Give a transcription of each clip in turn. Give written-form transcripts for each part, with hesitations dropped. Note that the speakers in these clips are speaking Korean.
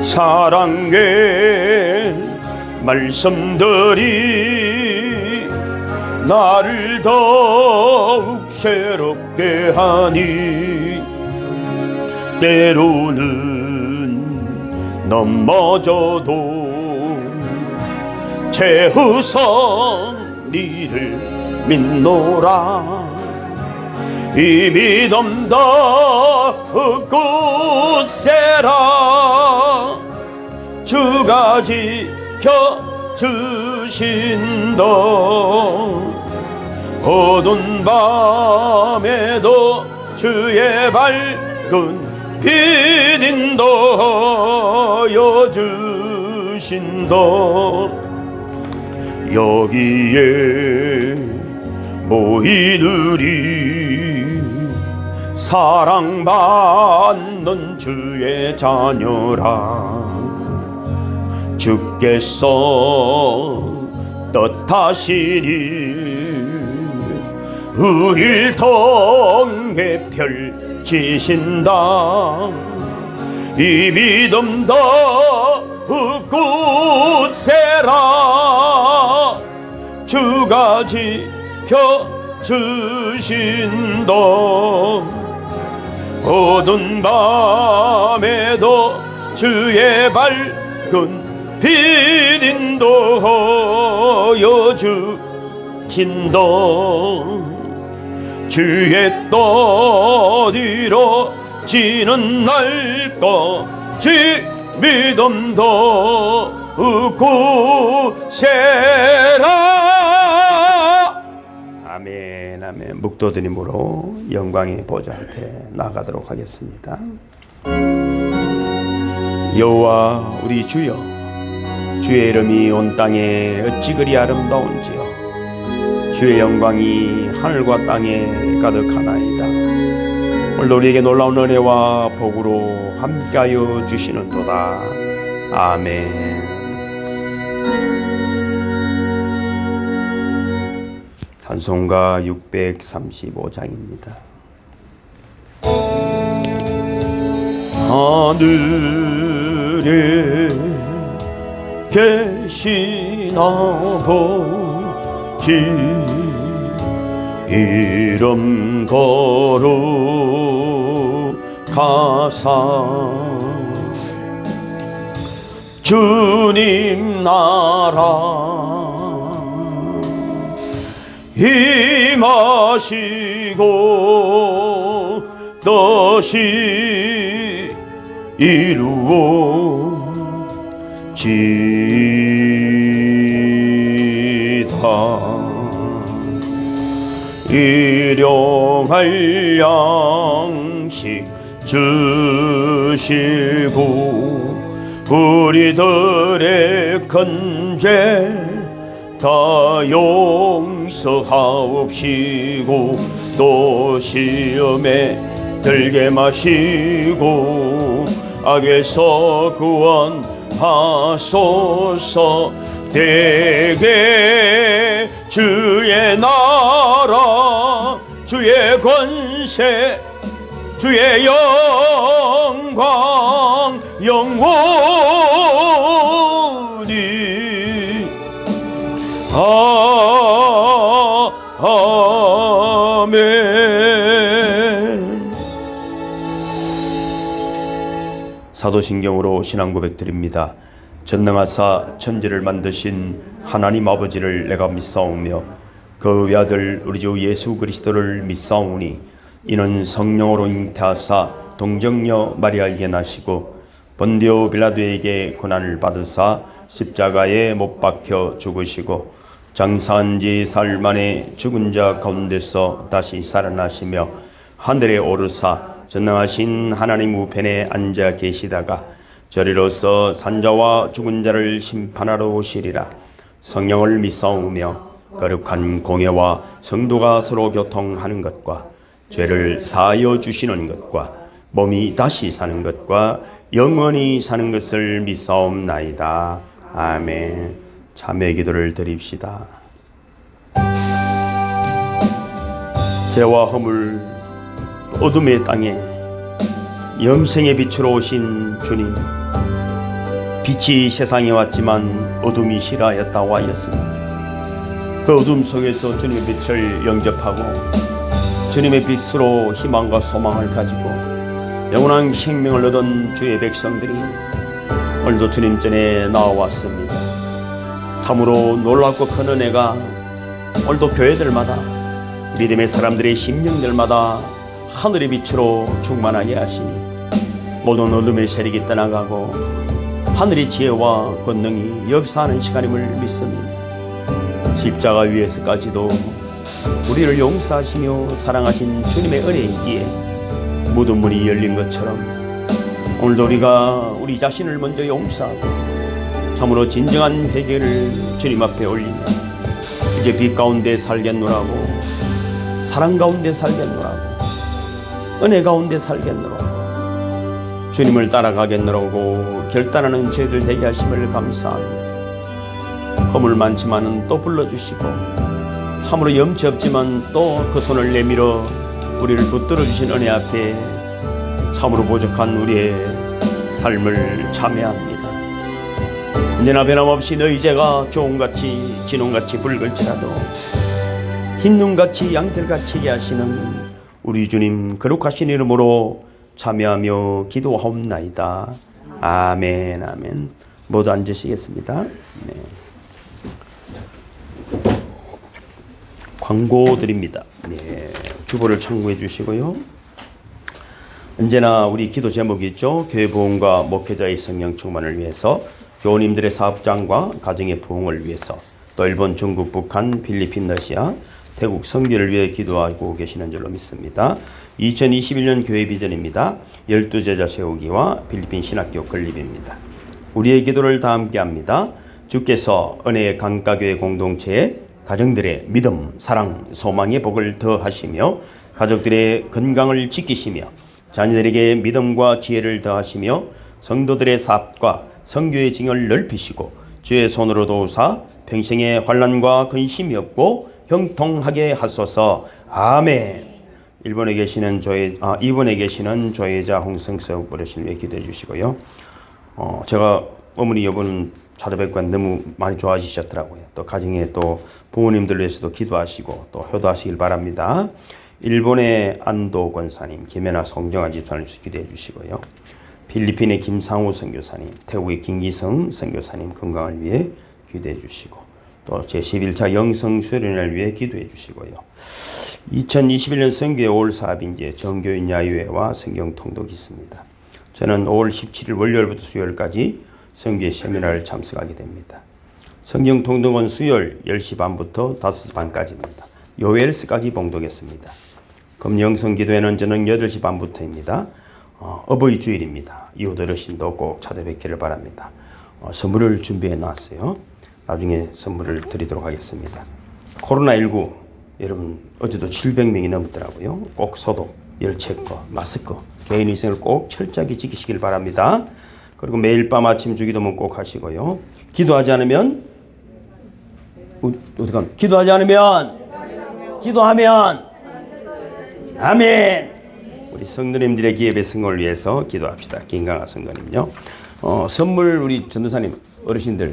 사랑의 말씀들이 나를 더욱 새롭게 하니 때로는 넘어져도 최후선 이를 믿노라. 이 믿음 더욱 굳세라. 주가 지켜주신다. 어두운 밤에도 주의 밝은 빛 인도하여 주신다. 여기에 모이들이 사랑받는 주의 자녀라. 주께서 뜻하시니 우릴 통해 펼치신다. 이 믿음 더욱 굳세라. 주가 지켜주신다. 어두운 밤에도 주의 밝은 빛 인도하여 주신다. 주의 뜻 이루어지는 날까지 믿음 더욱 굳세라. 아멘, 아멘. 묵도드림으로 영광의 보좌 앞에 나가도록 하겠습니다. 여호와 우리 주여, 주의 이름이 온 땅에 어찌 그리 아름다운지요. 주의 영광이 하늘과 땅에 가득하나이다. 오늘도 우리에게 놀라운 은혜와 복으로 함께하여 주시는도다. 아멘. 찬송가 635장입니다. 하늘에 계신 아버지 이름 거룩하사 주님 나라 임하시고 뜻이 이루어지다. 일용할 양식 주시고 우리들의 큰 죄 다 용서하옵시고 또 시험에 들게 마시고 악에서 구원하소서. 대개 주의 나라 주의 권세 주의 영광 영원히 아멘. 사도신경으로 신앙 고백드립니다. 전능하사 천지를 만드신 하나님 아버지를 내가 믿사오며 그 외아들 우리 주 예수 그리스도를 믿사오니 이는 성령으로 잉태하사 동정녀 마리아에게 나시고 본디오 빌라도에게 고난을 받으사 십자가에 못 박혀 죽으시고 장사한 지 사흘 만에 죽은 자 가운데서 다시 살아나시며 하늘에 오르사 전능하신 하나님 우편에 앉아 계시다가 저리로서 산자와 죽은 자를 심판하러 오시리라. 성령을 믿사오며 거룩한 공예와 성도가 서로 교통하는 것과 죄를 사하여 주시는 것과 몸이 다시 사는 것과 영원히 사는 것을 믿사옵나이다. 아멘. 참회 기도를 드립시다. 죄와 허물 어둠의 땅에 영생의 빛으로 오신 주님, 빛이 세상에 왔지만 어둠이 싫어하였다고 하였습니다. 그 어둠 속에서 주님의 빛을 영접하고 주님의 빛으로 희망과 소망을 가지고 영원한 생명을 얻은 주의 백성들이 오늘도 주님 전에 나와왔습니다. 참으로 놀랍고 큰 은혜가 오늘도 교회들마다 믿음의 사람들의 심령들마다 하늘의 빛으로 충만하게 하시니 모든 어둠의 세력이 떠나가고 하늘의 지혜와 권능이 역사하는 시간임을 믿습니다. 십자가 위에서까지도 우리를 용서하시며 사랑하신 주님의 은혜이기에 모든 문이 열린 것처럼 오늘도 우리가 우리 자신을 먼저 용서하고 참으로 진정한 회개를 주님 앞에 올리며 이제 빛 가운데 살겠노라고, 사랑 가운데 살겠노라고, 은혜 가운데 살겠노라고, 주님을 따라가겠노라고 결단하는 저희들 되게 하심을 감사합니다. 허물 많지만은 또 불러주시고 참으로 염치 없지만 또 그 손을 내밀어 우리를 붙들어 주신 은혜 앞에 참으로 부족한 우리의 삶을 참회합니다. 언제나 변함없이 너희 죄가 종같이 진홍같이 붉을지라도 흰눈같이 양털같이 하시는 우리 주님 거룩하신 이름으로 참여하며 기도하옵나이다. 아멘. 아멘. 모두 앉으시겠습니다. 네. 광고 드립니다. 네. 주보를 참고해 주시고요. 언제나 우리 기도 제목이 있죠. 교회 부흥과 목회자의 성령 충만을 위해서, 교우님들의 사업장과 가정의 부흥을 위해서, 또 일본, 중국, 북한, 필리핀, 러시아, 태국 선교를 위해 기도하고 계시는 줄로 믿습니다. 2021년 교회 비전입니다. 12제자 세우기와 필리핀 신학교 건립입니다. 우리의 기도를 다 함께 합니다. 주께서 은혜의 강가교회 공동체에 가정들의 믿음, 사랑, 소망의 복을 더하시며 가족들의 건강을 지키시며 자녀들에게 믿음과 지혜를 더하시며 성도들의 사업과 선교의 징을 넓히시고 주의 손으로 도우사 평생의 환난과 근심이 없고 형통하게 하소서. 아멘. 이번에 계시는 조혜자 홍성석 어르신을 위해 기도해 주시고요. 제가 어머니 여보는 찾아뵙고 너무 많이 좋아지셨더라고요. 또 가정에 또 부모님들 위해서도 기도하시고 또 효도하시길 바랍니다. 일본의 안도 권사님, 김연아 성정아 집사님 위해서 기도해 주시고요. 필리핀의 김상우 선교사님, 태국의 김기성 선교사님 건강을 위해 기도해 주시고 또 제11차 영성 수련을 위해 기도해 주시고요. 2021년 선교의 5월 사업이 이제 정교인 야유회와 성경 통독이 있습니다. 저는 5월 17일 월요일부터 수요일까지 선교의 세미나를 참석하게 됩니다. 성경 통독은 수요일 10시 반부터 5시 반까지입니다. 요엘스까지 봉독했습니다. 그럼 영성기도회는 저는 8시 반부터입니다. 어버이 주일입니다. 이웃 어르신도 꼭 찾아뵙기를 바랍니다. 선물을 준비해 놨어요. 나중에 선물을 드리도록 하겠습니다. 코로나19 여러분 어제도 700명이 넘었더라고요. 꼭 소독, 열체거, 마스크, 개인위생을 꼭 철저하게 지키시길 바랍니다. 그리고 매일 밤 아침 주기도문 꼭 하시고요. 기도하지 않으면 기도하면 아멘. 우리 성도님들의 기업의 성공을 위해서 기도합시다. 김강아 성도님요. 선물 우리 전도사님 어르신들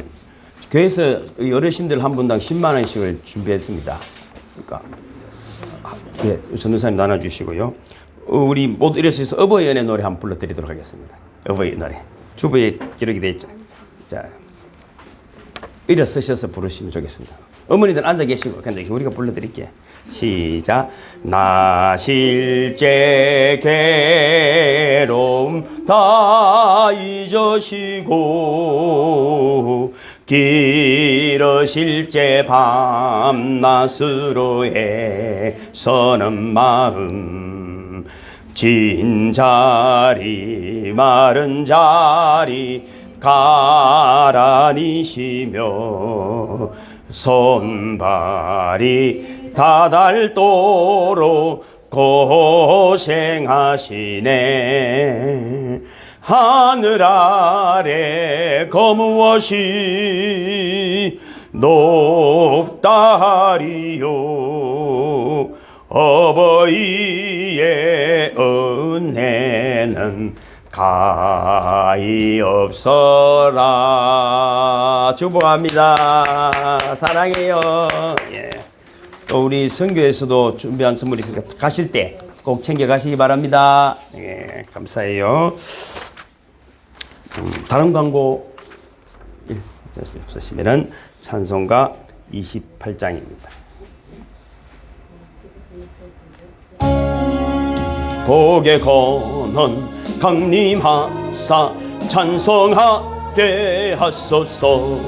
교회에서 어르신들 한 분당 10만 원씩을 준비했습니다. 그러니까 예, 전도사님 나눠주시고요. 우리 모두 이래서 어버이 연애 노래 한번 불러드리도록 하겠습니다. 어버이 노래. 주부에 기록이 되어 있죠. 자, 일어서셔서 부르시면 좋겠습니다. 어머니들 앉아 계시고 그냥 우리가 불러드릴게요. 시작. 나 실제 괴로움 다 잊으시고 길으실 제 밤낮으로 애서는 마음 진 자리 마른 자리 가라니시며 손발이 다닳도록 고생하시네. 하늘 아래 거무엇이 높다리요. 어버이의 은혜는 가시나니 나이 없어라. 축복합니다. 사랑해요. 예. 또 우리 선교에서도 준비한 선물이 있으니까 가실 때 꼭 챙겨 가시기 바랍니다. 예, 감사해요. 다른 광고 없으시면은 찬송가 28장입니다. 복의 권한 강림하사 찬송하게 하소서.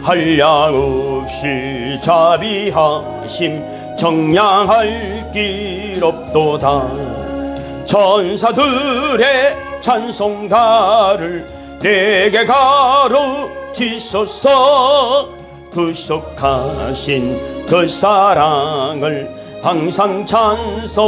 한량없이 자비하심 정량할 길 없도다. 천사들의 찬송가를 내게 가르치소서. 구속하신 그 사랑을 항상 찬송합니다.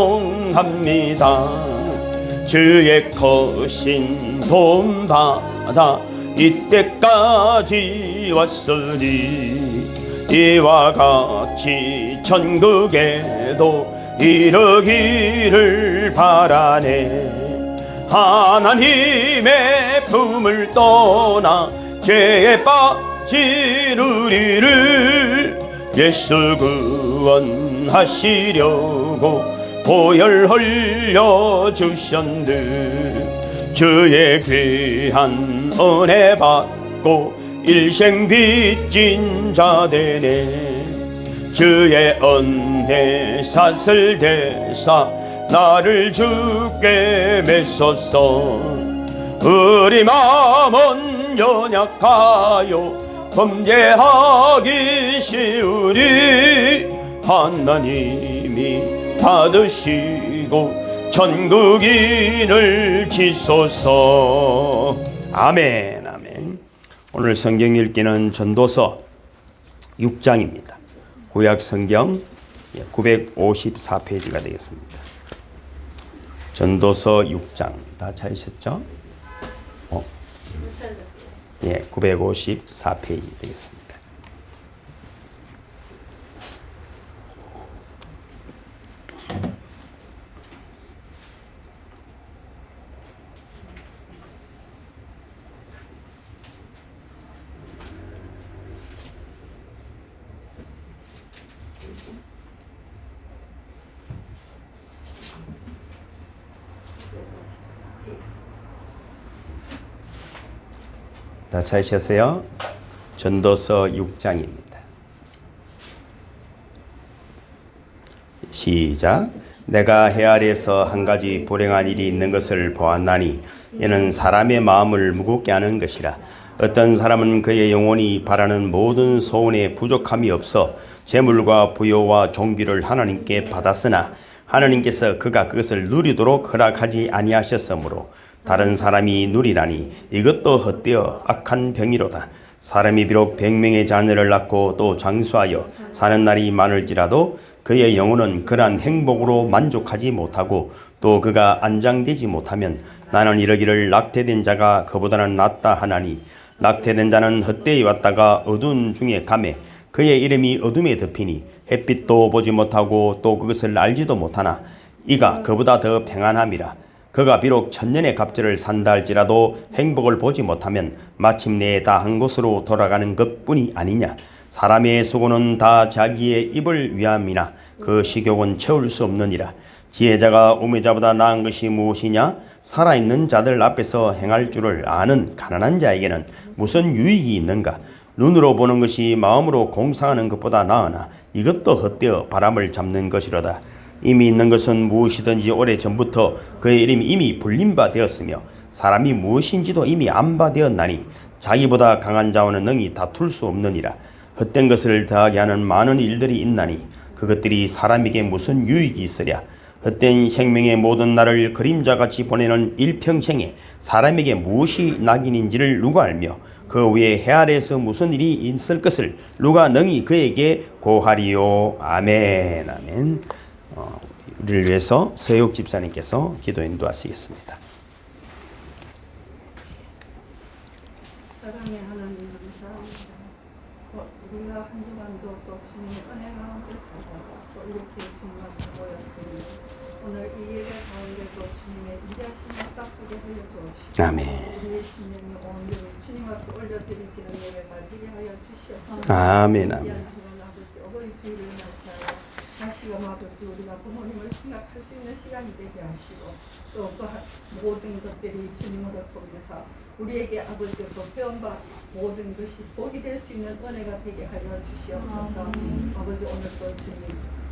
주의 크신 도움 받아 이때까지 왔으니 이와 같이 천국에도 이르기를 바라네. 하나님의 품을 떠나 죄에 빠진 우리를 예수 구원하시려고 보혈 흘려 주셨네. 주의 귀한 은혜 받고 일생 빚진 자 되네. 주의 은혜 사슬 대사 나를 주께 메소서. 우리 마음은 연약하여 범죄하기 쉬우니 하나님이 받으시고 천국인을 지소서. 아멘. 아멘. 오늘 성경 읽기는 전도서 6장입니다. 구약 성경 954페이지가 되겠습니다. 전도서 6장 다 찾으셨죠? 예, 954페이지 되겠습니다. 다 찾으셨어요? 전도서 6장입니다. 시작. 내가 해 아래에서 한 가지 불행한 일이 있는 것을 보았나니 이는 사람의 마음을 무겁게 하는 것이라. 어떤 사람은 그의 영혼이 바라는 모든 소원에 부족함이 없어 재물과 부요와 존귀를 하나님께 받았으나 하나님께서 그가 그것을 누리도록 허락하지 아니하셨으므로 다른 사람이 누리라니 이것도 헛되어 악한 병이로다. 사람이 비록 100명의 자녀를 낳고 또 장수하여 사는 날이 많을지라도 그의 영혼은 그러한 행복으로 만족하지 못하고 또 그가 안장되지 못하면 나는 이르기를 낙태된 자가 그보다는 낫다 하나니 낙태된 자는 헛되이 왔다가 어두운 중에 가매 그의 이름이 어둠에 덮이니 햇빛도 보지 못하고 또 그것을 알지도 못하나 이가 그보다 더 평안함이라. 그가 비록 천년의 갑절을 산다 할지라도 행복을 보지 못하면 마침내 다 한 곳으로 돌아가는 것뿐이 아니냐. 사람의 수고는 다 자기의 입을 위함이나 그 식욕은 채울 수 없느니라. 지혜자가 우매자보다 나은 것이 무엇이냐? 살아있는 자들 앞에서 행할 줄을 아는 가난한 자에게는 무슨 유익이 있는가? 눈으로 보는 것이 마음으로 공상하는 것보다 나으나 이것도 헛되어 바람을 잡는 것이로다. 이미 있는 것은 무엇이든지 오래전부터 그의 이름이 이미 불린 바 되었으며 사람이 무엇인지도 이미 안 바 되었나니 자기보다 강한 자와는 능히 다툴 수 없느니라. 헛된 것을 더하게 하는 많은 일들이 있나니 그것들이 사람에게 무슨 유익이 있으랴. 헛된 생명의 모든 날을 그림자같이 보내는 일평생에 사람에게 무엇이 낙인인지를 누가 알며 그 위에 해 아래에서 무슨 일이 있을 것을 누가 능히 그에게 고하리요. 아멘. 아멘. 우리를 위해서 서육 집사님께서 기도 인도하시겠습니다. 사랑의 하나님 감사합니다. 우리가 한 주간도 또 주님의 은혜 가운데 살다가 또 이렇게 주님 앞에 모였으니 오늘 이 예배 가운데도 주님의 인자심을 닦게 하여 주옵시고 아멘. 우리의 심령이 온전히 주님 앞에 올려드리지는 예배가 되게 하여 주시옵소서. 아멘, 아멘. 귀한 주간 아버지 어버이 주일을 맞이하여 다시금 아버지 우리가 부모님을 생각할 수 있는 시간이 되게 하시고 또 그 모든 것들이 주님으로 통해서 우리에게 아버지 또 배운 바 모든 것이 복이 될 수 있는 은혜가 되게 하여 주시옵소서. 아버지 오늘도 주님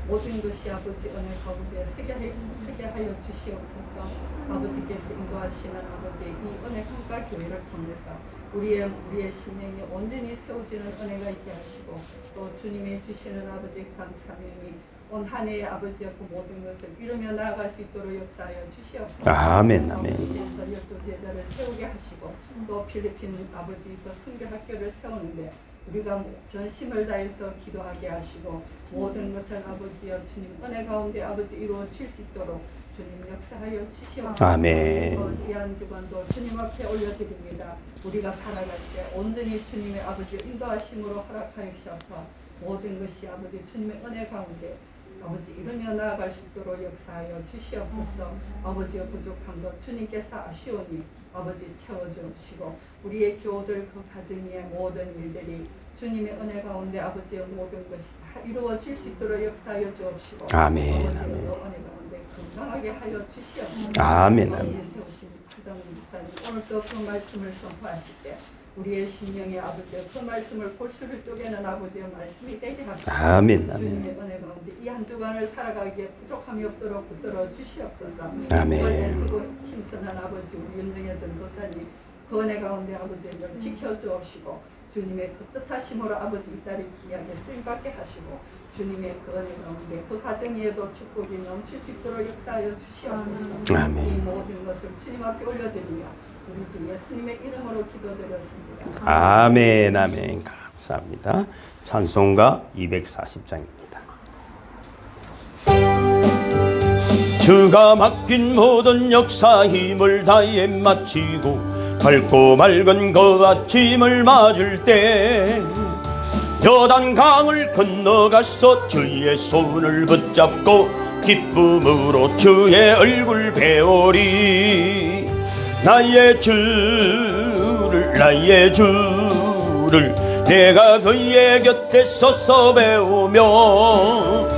모든 것이 아버지 은혜 가운데 쓰게 하여 주시옵소서. 아버지께서 인도하시는 아버지 이 은혜 강가 교회를 통해서 우리의 심령이 온전히 세워지는 은혜가 있게 하시고 또 주님이 주시는 아버지 감사명이 온 한 해의 아버지의 그 모든 것을 이루며 나아갈 수 있도록 역사하여 주시옵소서. 아멘, 아멘. 아버지께서 12제자를 세우게 하시고 또 필리핀 아버지 그 선교학교를 세우는데 우리가 전심을 다해서 기도하게 하시고 모든 것을 아버지여 주님 은혜 가운데 아버지 이루어질 수 있도록 주님 역사하여 주시옵소서. 아멘. 귀한 주간도 주님 앞에 올려드립니다. 우리가 살아갈 때 온전히 주님의 아버지 인도하심으로 허락하여주셔서 모든 것이 아버지 주님의 은혜 가운데 아버지 이루며 나아갈 수 있도록 역사하여 주시옵소서. 아버지의 부족한 것 주님께서 아시오니 아버지 채워주옵시고 우리의 교우들 그 가정의 모든 일들이 주님의 은혜 가운데 아버지의 모든 것이 다 이루어질 수 있도록 역사하여 주옵시고 아멘, 아버지의 아멘. 은혜 가운데 건강하게 하여 주시옵소서. 아멘, 아버지 아멘. 세우신 하정 목사님 오늘도 그 말씀을 선포하실 때 우리의 심령의 아버지의 그 말씀을 골수를 쪼개는 아버지의 말씀이 되게 하시고 아멘, 아멘. 주님의 은혜 가운데 이 한 주간을 살아가기에 부족함이 없도록 붙들어 주시옵소서. 아멘. 애쓰고 힘쓰는 아버지 우리 윤정혜 전도사님 그 은혜 가운데 아버지를 지켜주옵시고 주님의 그 뜻하심으로 아버지 이 딸이 귀하게 쓰임받게 하시고 주님의 그 은혜 가운데 그 가정에도 축복이 넘칠 수 있도록 역사하여 주시옵소서. 아멘. 이 모든 것을 주님 앞에 올려드리며 우리 주 예수님의 이름으로 기도드렸습니다. 아멘, 아멘. 감사합니다. 찬송가 240장입니다. 주가 맡긴 모든 역사 힘을 다해 마치고 밝고 맑은 그 아침을 맞을 때 요단강을 건너가서 주의 손을 붙잡고 기쁨으로 주의 얼굴 배우리. 나의 주를 내가 그의 곁에 서서 배우며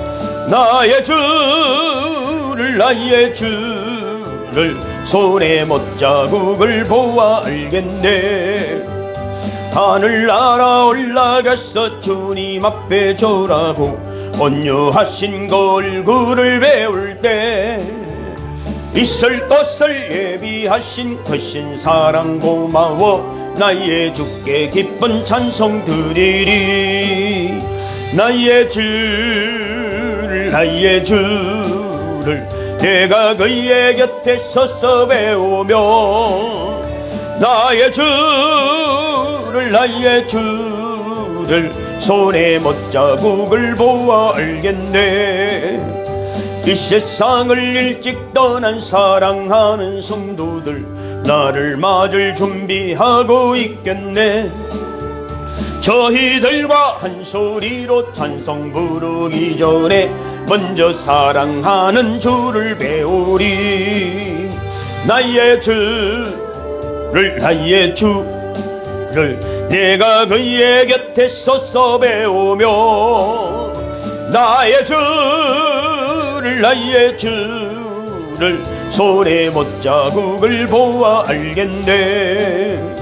나의 주를 손에 못자국을 보아 알겠네. 하늘 날아 올라가서 주님 앞에 절하고 온유하신 그 얼굴을 배울 때 있을 것을 예비하신 크신 사랑 고마워 나의 주께 기쁜 찬송 드리리. 나의 주를 내가 그의 곁에 서서 배우며 나의 주를 손에 못자국을 보아 알겠네. 이 세상을 일찍 떠난 사랑하는 성도들 나를 맞을 준비하고 있겠네. 저희들과 한 소리로 찬송 부르기 전에 먼저 사랑하는 주를 배우리. 나의 주를 내가 그의 곁에 서서 배우며 나의 주를 손에 못자국을 보아 알겠네.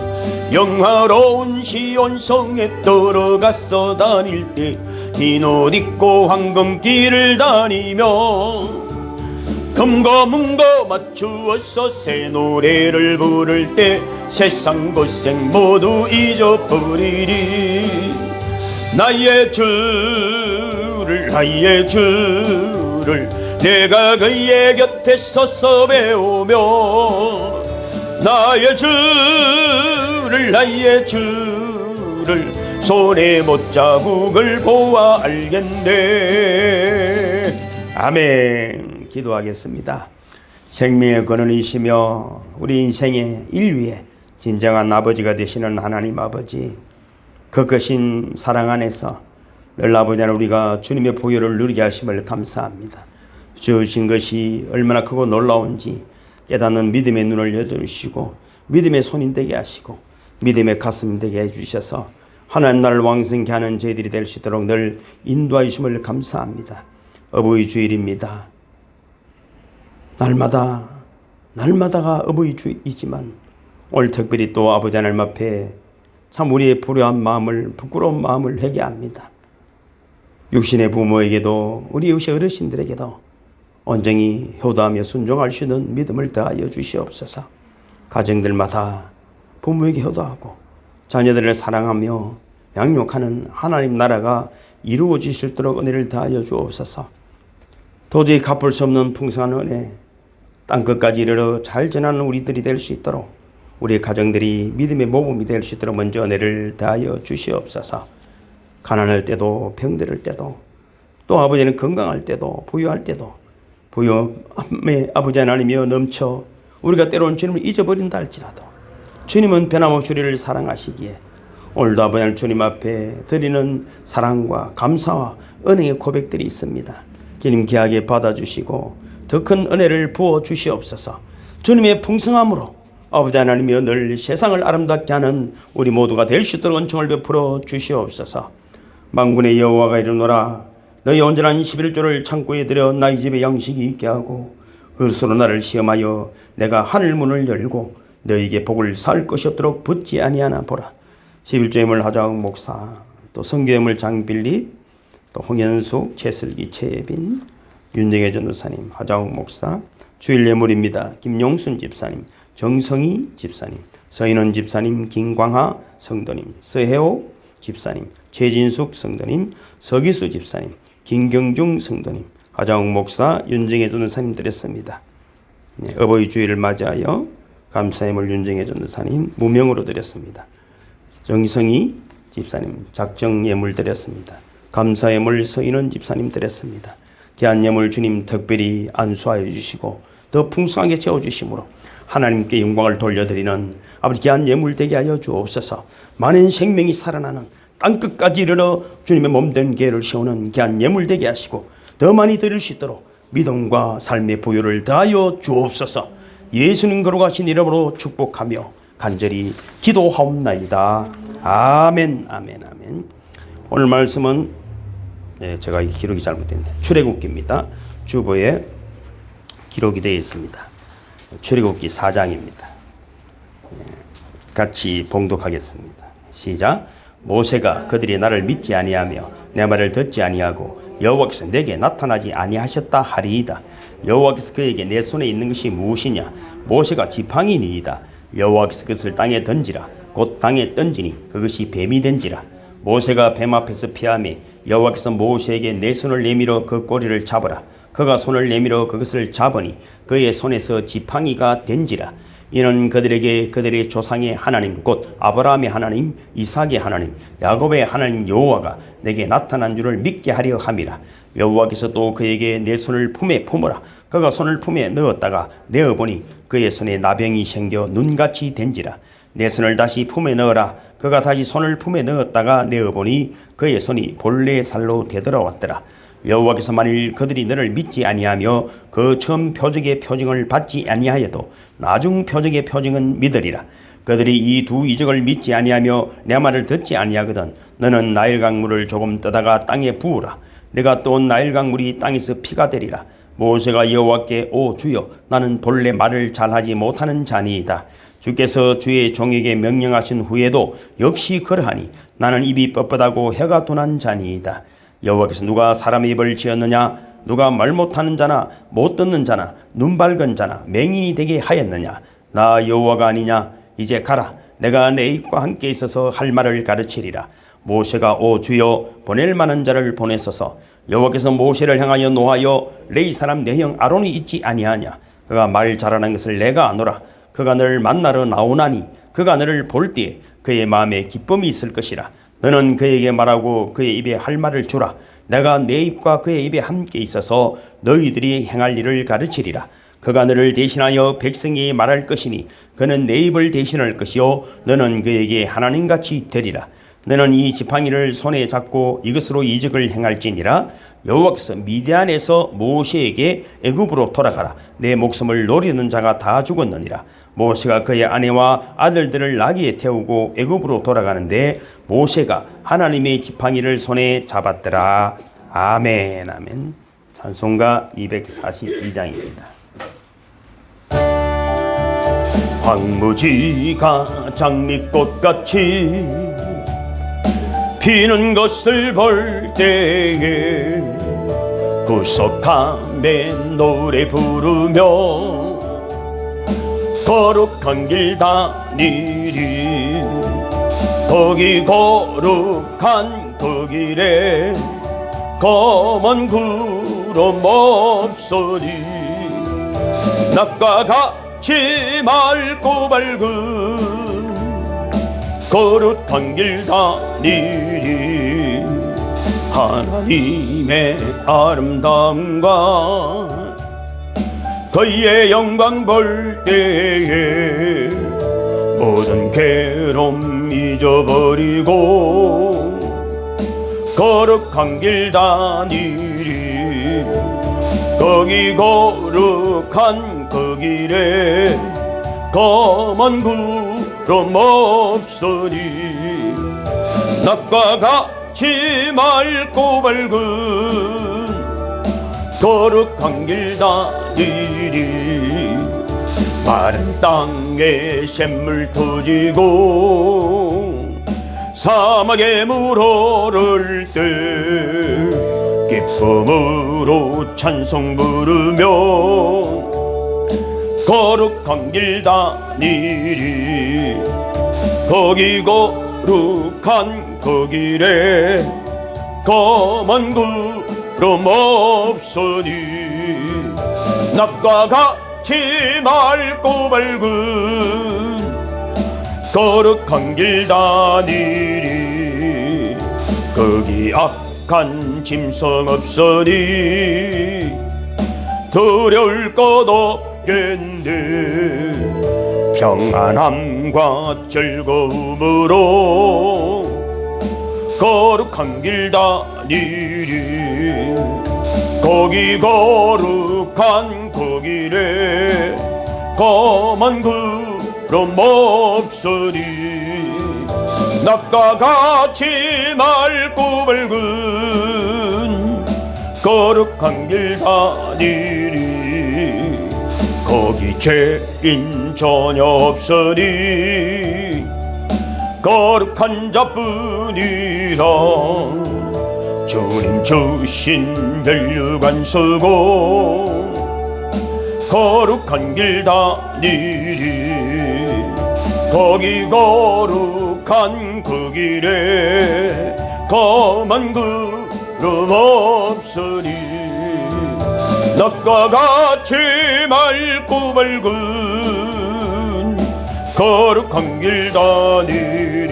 영화로운 시온성에 들어가서 다닐 때 흰 옷 입고 황금길을 다니며 금거 문거 맞추어서 새 노래를 부를 때 세상 고생 모두 잊어버리리. 나의 주를 내가 그의 곁에 서서 배우며 나의 주를 손에 못자국을 보아 알겠네. 아멘. 기도하겠습니다. 생명의 근원이시며 우리 인생의 인류의 진정한 아버지가 되시는 하나님 아버지, 그 사랑 안에서 늘 아버지 하나님 우리가 주님의 보혈을 누리게 하심을 감사합니다. 주신 것이 얼마나 크고 놀라운지 깨닫는 믿음의 눈을 여주시고 믿음의 손이 되게 하시고 믿음의 가슴 되게 해주셔서 하나님 나라를 왕성케 하는 저희들이 될 수 있도록 늘 인도하여 주심을 감사합니다. 어버이 주일입니다. 날마다가 어버이 주이지만 오늘 특별히 또 아버지 하나님 앞에 참 우리의 불효한 마음을, 부끄러운 마음을 회개합니다. 육신의 부모에게도 우리 육신 어르신들에게도 온전히 효도하며 순종할 수 있는 믿음을 더하여 주시옵소서. 가정들마다 부모에게 효도하고 자녀들을 사랑하며 양육하는 하나님 나라가 이루어질 수 있도록 은혜를 더하여 주옵소서. 도저히 갚을 수 없는 풍성한 은혜, 땅끝까지 이르러 잘 전하는 우리들이 될 수 있도록 우리 가정들이 믿음의 모범이 될 수 있도록 먼저 은혜를 더하여 주시옵소서. 가난할 때도 병들 때도 또 아버지는 건강할 때도 부유할 때도 부유함에 아버지 하나님이여 넘쳐 우리가 때로는 주님을 잊어버린다 할지라도 주님은 변함없이 우리를 사랑하시기에 오늘도 아버지 하나님 주님 앞에 드리는 사랑과 감사와 은혜의 고백들이 있습니다. 주님 귀하게 받아주시고 더 큰 은혜를 부어 주시옵소서. 주님의 풍성함으로 아버지 하나님이여 늘 세상을 아름답게 하는 우리 모두가 될 수 있도록 은총을 베풀어 주시옵소서. 만군의 여호와가 이르노라 너희 온전한 11조를 창고에 들여 나의 집에 양식이 있게 하고 그것으로 나를 시험하여 내가 하늘 문을 열고 너희에게 복을 쌓을 것이 없도록 붙지 아니하나 보라. 11조 예물 하자욱 목사, 또 성교 예물 장빌립, 또 홍현숙, 최슬기, 최예빈, 윤정혜 전도사님, 하자욱 목사, 주일 예물입니다. 김용순 집사님, 정성희 집사님, 서인원 집사님, 김광하 성도님, 서혜옥 집사님, 최진숙 성도님, 서기수 집사님, 김경중 성도님, 하자욱 목사, 윤정혜 전도사님 드렸습니다. 네, 어버이 주일을 맞이하여 감사예물 윤정혜 전도사님 무명으로 드렸습니다. 정성희 집사님 작정 예물 드렸습니다. 감사예물 서인원 집사님 드렸습니다. 귀한 예물 주님 특별히 안수하여 주시고 더 풍성하게 채워주심으로 하나님께 영광을 돌려드리는 아버지 귀한 예물 되게 하여 주옵소서. 많은 생명이 살아나는 땅끝까지 이르러 주님의 몸된 교회를 세우는 귀한 예물 되게 하시고 더 많이 드릴 수 있도록 믿음과 삶의 보혈을 더하여 주옵소서. 예수님 거룩하신 이름으로 축복하며 간절히 기도하옵나이다. 아멘, 아멘, 아멘. 오늘 말씀은 제가 기록이 잘못됐네요. 출애굽기입니다. 주보에 기록이 되어 있습니다. 출애굽기 4장입니다. 같이 봉독하겠습니다. 시작. 모세가 그들이 나를 믿지 아니하며 내 말을 듣지 아니하고 여호와께서 내게 나타나지 아니하셨다 하리이다. 여호와께서 그에게 내 손에 있는 것이 무엇이냐? 모세가 지팡이니이다. 여호와께서 그것을 땅에 던지라. 곧 땅에 던지니 그것이 뱀이 된지라. 모세가 뱀 앞에서 피하며 여호와께서 모세에게 내 손을 내밀어 그 꼬리를 잡으라. 그가 손을 내밀어 그것을 잡으니 그의 손에서 지팡이가 된지라. 이는 그들에게 그들의 조상의 하나님 곧 아브라함의 하나님, 이삭의 하나님, 야곱의 하나님 여호와가 내게 나타난 줄을 믿게 하려 함이라. 여호와께서 또 그에게 내 손을 품에 품으라. 그가 손을 품에 넣었다가 내어보니 그의 손에 나병이 생겨 눈같이 된지라. 내 손을 다시 품에 넣어라. 그가 다시 손을 품에 넣었다가 내어보니 그의 손이 본래의 살로 되돌아왔더라. 여호와께서 만일 그들이 너를 믿지 아니하며 그 처음 표적의 표징을 받지 아니하여도 나중 표적의 표징은 믿으리라. 그들이 이 두 이적을 믿지 아니하며 내 말을 듣지 아니하거든 너는 나일 강물을 조금 떠다가 땅에 부으라. 내가 또 나일 강물이 땅에서 피가 되리라. 모세가 여호와께 오 주여 나는 본래 말을 잘하지 못하는 자니이다. 주께서 주의 종에게 명령하신 후에도 역시 그러하니 나는 입이 뻣뻣하고 혀가 둔한 자니이다. 여호와께서 누가 사람의 입을 지었느냐? 누가 말 못하는 자나 못 듣는 자나 눈 밝은 자나 맹인이 되게 하였느냐? 나 여호와가 아니냐? 이제 가라. 내가 내 입과 함께 있어서 할 말을 가르치리라. 모세가 오 주여 보낼 만한 자를 보내소서. 여호와께서 모세를 향하여 노하여 레위 사람 내 형 아론이 있지 아니하냐? 그가 말 잘하는 것을 내가 아노라. 그가 너를 만나러 나오나니 그가 너를 볼 때에 그의 마음에 기쁨이 있을 것이라. 너는 그에게 말하고 그의 입에 할 말을 주라. 내가 내 입과 그의 입에 함께 있어서 너희들이 행할 일을 가르치리라. 그가 너를 대신하여 백성에게 말할 것이니 그는 내 입을 대신할 것이요 너는 그에게 하나님같이 되리라. 너는 이 지팡이를 손에 잡고 이것으로 이적을 행할지니라. 여호와께서 미디안에서 모세에게 애굽으로 돌아가라. 내 목숨을 노리는 자가 다 죽었느니라. 모세가 그의 아내와 아들들을 나귀에 태우고 애굽으로 돌아가는데 모세가 하나님의 지팡이를 손에 잡았더라. 아멘. 아멘. 찬송가 242장입니다. 황무지가 장미꽃같이 피는 것을 볼 때에 구속함에 노래 부르며 거룩한 길 다니리. 거기 거룩한 그 길에 검은 구름 없으니 낮과 같이 맑고 밝은 거룩한 길 다니리. 하나님의 아름다움과 그의 영광 볼 때에 모든 괴로움 잊어버리고 거룩한 길 다니리. 거기 거룩한 그 길에 검은 구름 없으니 낮과 같이 맑고 밝은 거룩한 길 다니리. 마른 땅에 샘물 터지고 사막에 물 흐를 때 기쁨으로 찬송 부르며 거룩한 길 다니리. 거기 거룩한 그 길에 검은 구름 없으니 낮과 같이 맑고 밝은 거룩한 길 다니리. 거기 악한 짐승 없으니 두려울 것 없겠네. 평안함과 즐거움으로 거룩한 길 다니리. 거기 거룩한 그 길에 검은 구름 없으니 낮과 같이 맑고 밝은 거룩한 길 다니리. 거기 죄인 전혀 없으니 거룩한 자뿐이라. 주님 주신 멸류관 쓰고 거룩한 길 다니리. 거기 거룩한 그 길에 검은 구름 없으니 낮과 같이 맑고 밝은 거룩한 길 다니리.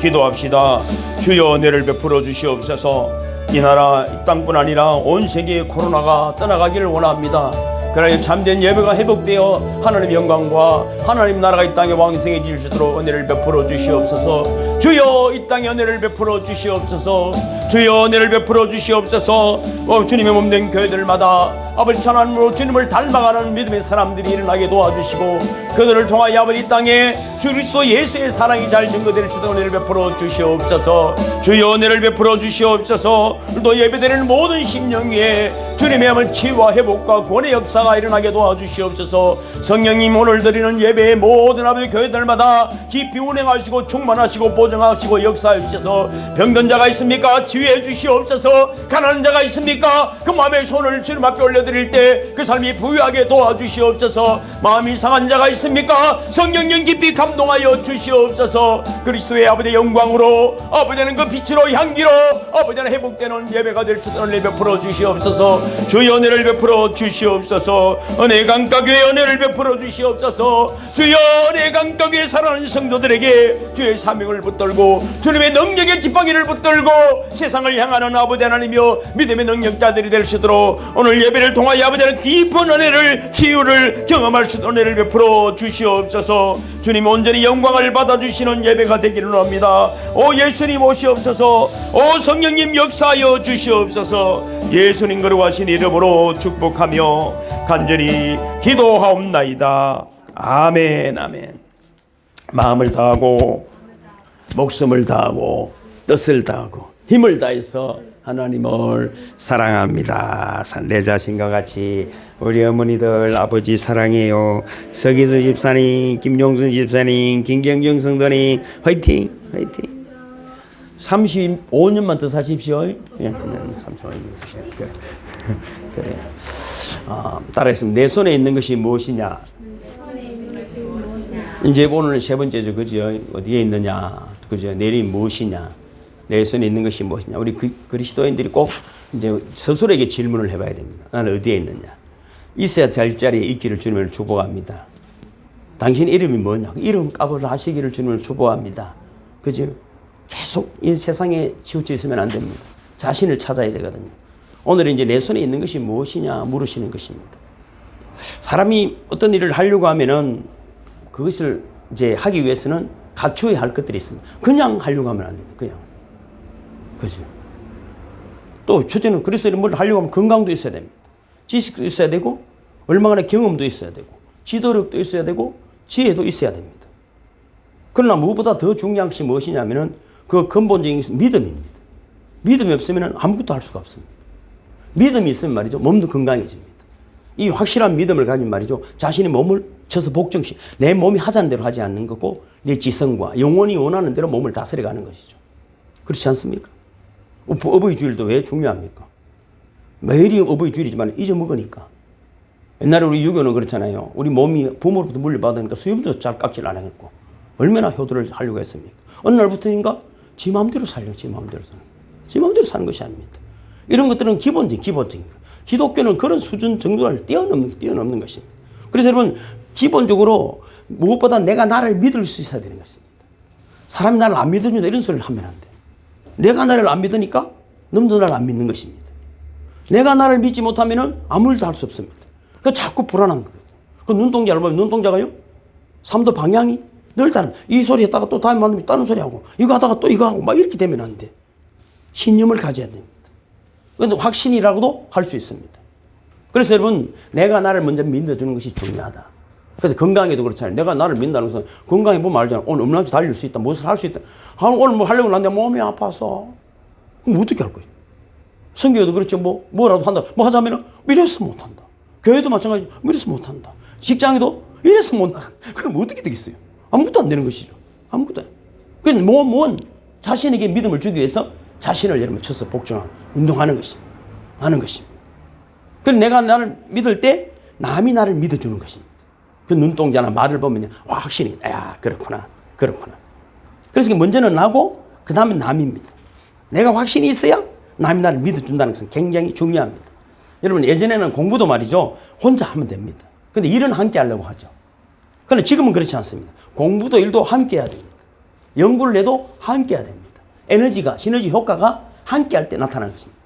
기도합시다. 주여 은혜를 베풀어 주시옵소서. 이 나라 이 땅뿐 아니라 온 세계의 코로나가 떠나가기를 원합니다. 그러나 참된 예배가 회복되어 하나님의 영광과 하나님 나라가 이 땅에 왕성해질 수 있도록 은혜를 베풀어 주시옵소서. 주여 이 땅에 은혜를 베풀어 주시옵소서. 주여 은혜를 베풀어 주시옵소서. 주님의 몸된 교회들마다 아버지 하나님으로 주님을 닮아가는 믿음의 사람들이 일어나게 도와주시고 그들을 통하여 아버지 이 땅에 주 그리스도 예수의 사랑이 잘 증거될 수 있도록 은혜를 베풀어 주시옵소서. 주여 은혜를 베풀어 주시옵소서. 또 예배드리는 모든 심령 위에 주님의 함을 치유와 회복과 구원의 역사가 일어나게 도와주시옵소서. 성령님 오늘 드리는 예배의 모든 아버지 교회들마다 깊이 운행하시고 충만하시고 보증하시고 역사해 주셔서 병든 자가 있습니까? 치유해 주시옵소서. 가난한 자가 있습니까? 그 마음의 손을 주님 앞에 올려드릴 때 그 삶이 부유하게 도와주시옵소서. 마음이 상한 자가 있습니까? 성령님 깊이 감동하여 주시옵소서. 그리스도의 아버지의 영광으로 아버지는 그 빛으로 향기로 아버지는 회복되는 예배가 될 수 있도록 베풀어 주시옵소서. 주여 은혜를 베풀어 주시옵소서. 은혜 강가교회 은혜를 베풀어 주시옵소서. 주여 은혜 강가교회 사랑하는 성도들에게 주의 사명을 붙들고 주님의 능력의 지팡이를 붙들고 세상을 향하는 아버지 하나님이여 믿음의 능력자들이 될 수 있도록 오늘 예배를 통하여 아버지 하나님 깊은 은혜를 치유를 경험할 수 있는 은혜를 베풀어 주시옵소서. 주님 온전히 영광을 받아주시는 예배가 되기를 원합니다. 오 예수님 오시옵소서. 오 성령님 역사하여 주시옵소서. 예수님 거룩하신 이름으로 축복하며 간절히 기도하옵나이다. 아멘 아멘. 마음을 다하고 목숨을 다하고 뜻을 다하고 힘을 다해서 하나님을 사랑합니다. 내 자신과 같이 우리 어머니들 아버지 사랑해요. 서기수 집사님, 김용순 집사님, 김경정 성도님 화이팅 화이팅. 35년만 더 사십시오. 예, 35년 사세요. 그래. 따라했습니다. 내 손에 있는 것이 무엇이냐? 이제 오늘 세 번째죠, 그죠? 어디에 있느냐, 그죠? 내일이 무엇이냐? 내 손에 있는 것이 무엇이냐? 우리 그리스도인들이 꼭 이제 스스로에게 질문을 해봐야 됩니다. 나는 어디에 있느냐? 있어야 될 자리에 있기를 주님을 축복합니다. 당신 이름이 뭐냐? 이름 값을 하시기를 주님을 축복합니다. 그죠? 계속 이 세상에 치우쳐 있으면 안 됩니다. 자신을 찾아야 되거든요. 오늘은 이제 내 손에 있는 것이 무엇이냐 물으시는 것입니다. 사람이 어떤 일을 하려고 하면은 그것을 이제 하기 위해서는 갖춰야 할 것들이 있습니다. 그냥 하려고 하면 안 됩니다. 그냥. 그죠? 또 첫째는 그리스도인이 뭘 하려고 하면 건강도 있어야 됩니다. 지식도 있어야 되고 얼마나 경험도 있어야 되고 지도력도 있어야 되고 지혜도 있어야 됩니다. 그러나 무엇보다 더 중요한 것이 무엇이냐면은 그 근본적인 믿음입니다. 믿음이 없으면 아무것도 할 수가 없습니다. 믿음이 있으면 말이죠. 몸도 건강해집니다. 이 확실한 믿음을 가지면 말이죠. 자신의 몸을 쳐서 복종시 내 몸이 하자는 대로 하지 않는 거고 내 지성과 영혼이 원하는 대로 몸을 다스려가는 것이죠. 그렇지 않습니까? 어버이 주일도 왜 중요합니까? 매일이 어버이 주일이지만 잊어먹으니까. 옛날에 우리 유교는 그렇잖아요. 우리 몸이 부모로부터 물려받으니까 수염도 잘 깎질 안 했고 얼마나 효도를 하려고 했습니까? 어느 날부터인가 지 마음대로 살려고 지 마음대로 사는 거예요. 지 마음대로 사는 것이 아닙니다. 이런 것들은 기본적인 거. 기독교는 그런 수준 정도를 뛰어넘는 것입니다. 그래서 여러분 기본적으로 무엇보다 내가 나를 믿을 수 있어야 되는 것입니다. 사람이 나를 안 믿어준다 이런 소리를 하면 안 돼. 내가 나를 안 믿으니까 너도 나를 안 믿는 것입니다. 내가 나를 믿지 못하면 아무 일도 할 수 없습니다. 그 자꾸 불안한 거예요. 그 눈동자를 보면 눈동자가요. 3도 방향이 늘 다른 이 소리 했다가 또 다음에 만나면 다른 소리 하고 이거 하다가 또 이거 하고 막 이렇게 되면 안 돼. 신념을 가져야 됩니다. 그런데 확신이라고도 할 수 있습니다. 그래서 여러분 내가 나를 먼저 믿어주는 것이 중요하다. 그래서 건강에도 그렇잖아요. 내가 나를 믿는다는 것은 건강에 보면 알잖아. 오늘 얼마나 달릴 수 있다. 무엇을 할 수 있다. 오늘 뭐 하려고 하는데 몸이 아파서. 그럼 어떻게 할 거예요? 성교도 그렇죠. 뭐라도 한다. 뭐 하자면은 이래서 못한다. 교회도 마찬가지. 이래서 못한다. 직장에도 이래서 못한다. 그럼 어떻게 되겠어요? 아무것도 안 되는 것이죠. 아무것도 안. 그건 몸은 자신에게 믿음을 주기 위해서 자신을 여러분 쳐서 복종하고 운동하는 것입니다. 하는 것입니다. 그래서 내가 나를 믿을 때 남이 나를 믿어주는 것입니다. 그 눈동자나 말을 보면 확신이 야 그렇구나. 그래서 먼저는 나고 그 다음에 남입니다. 내가 확신이 있어야 남이 나를 믿어준다는 것은 굉장히 중요합니다. 여러분 예전에는 공부도 말이죠. 혼자 하면 됩니다. 그런데 일은 함께 하려고 하죠. 그런데 지금은 그렇지 않습니다. 공부도 일도 함께 해야 됩니다. 연구를 해도 함께 해야 됩니다. 에너지가 시너지 효과가 함께 할 때 나타나는 것입니다.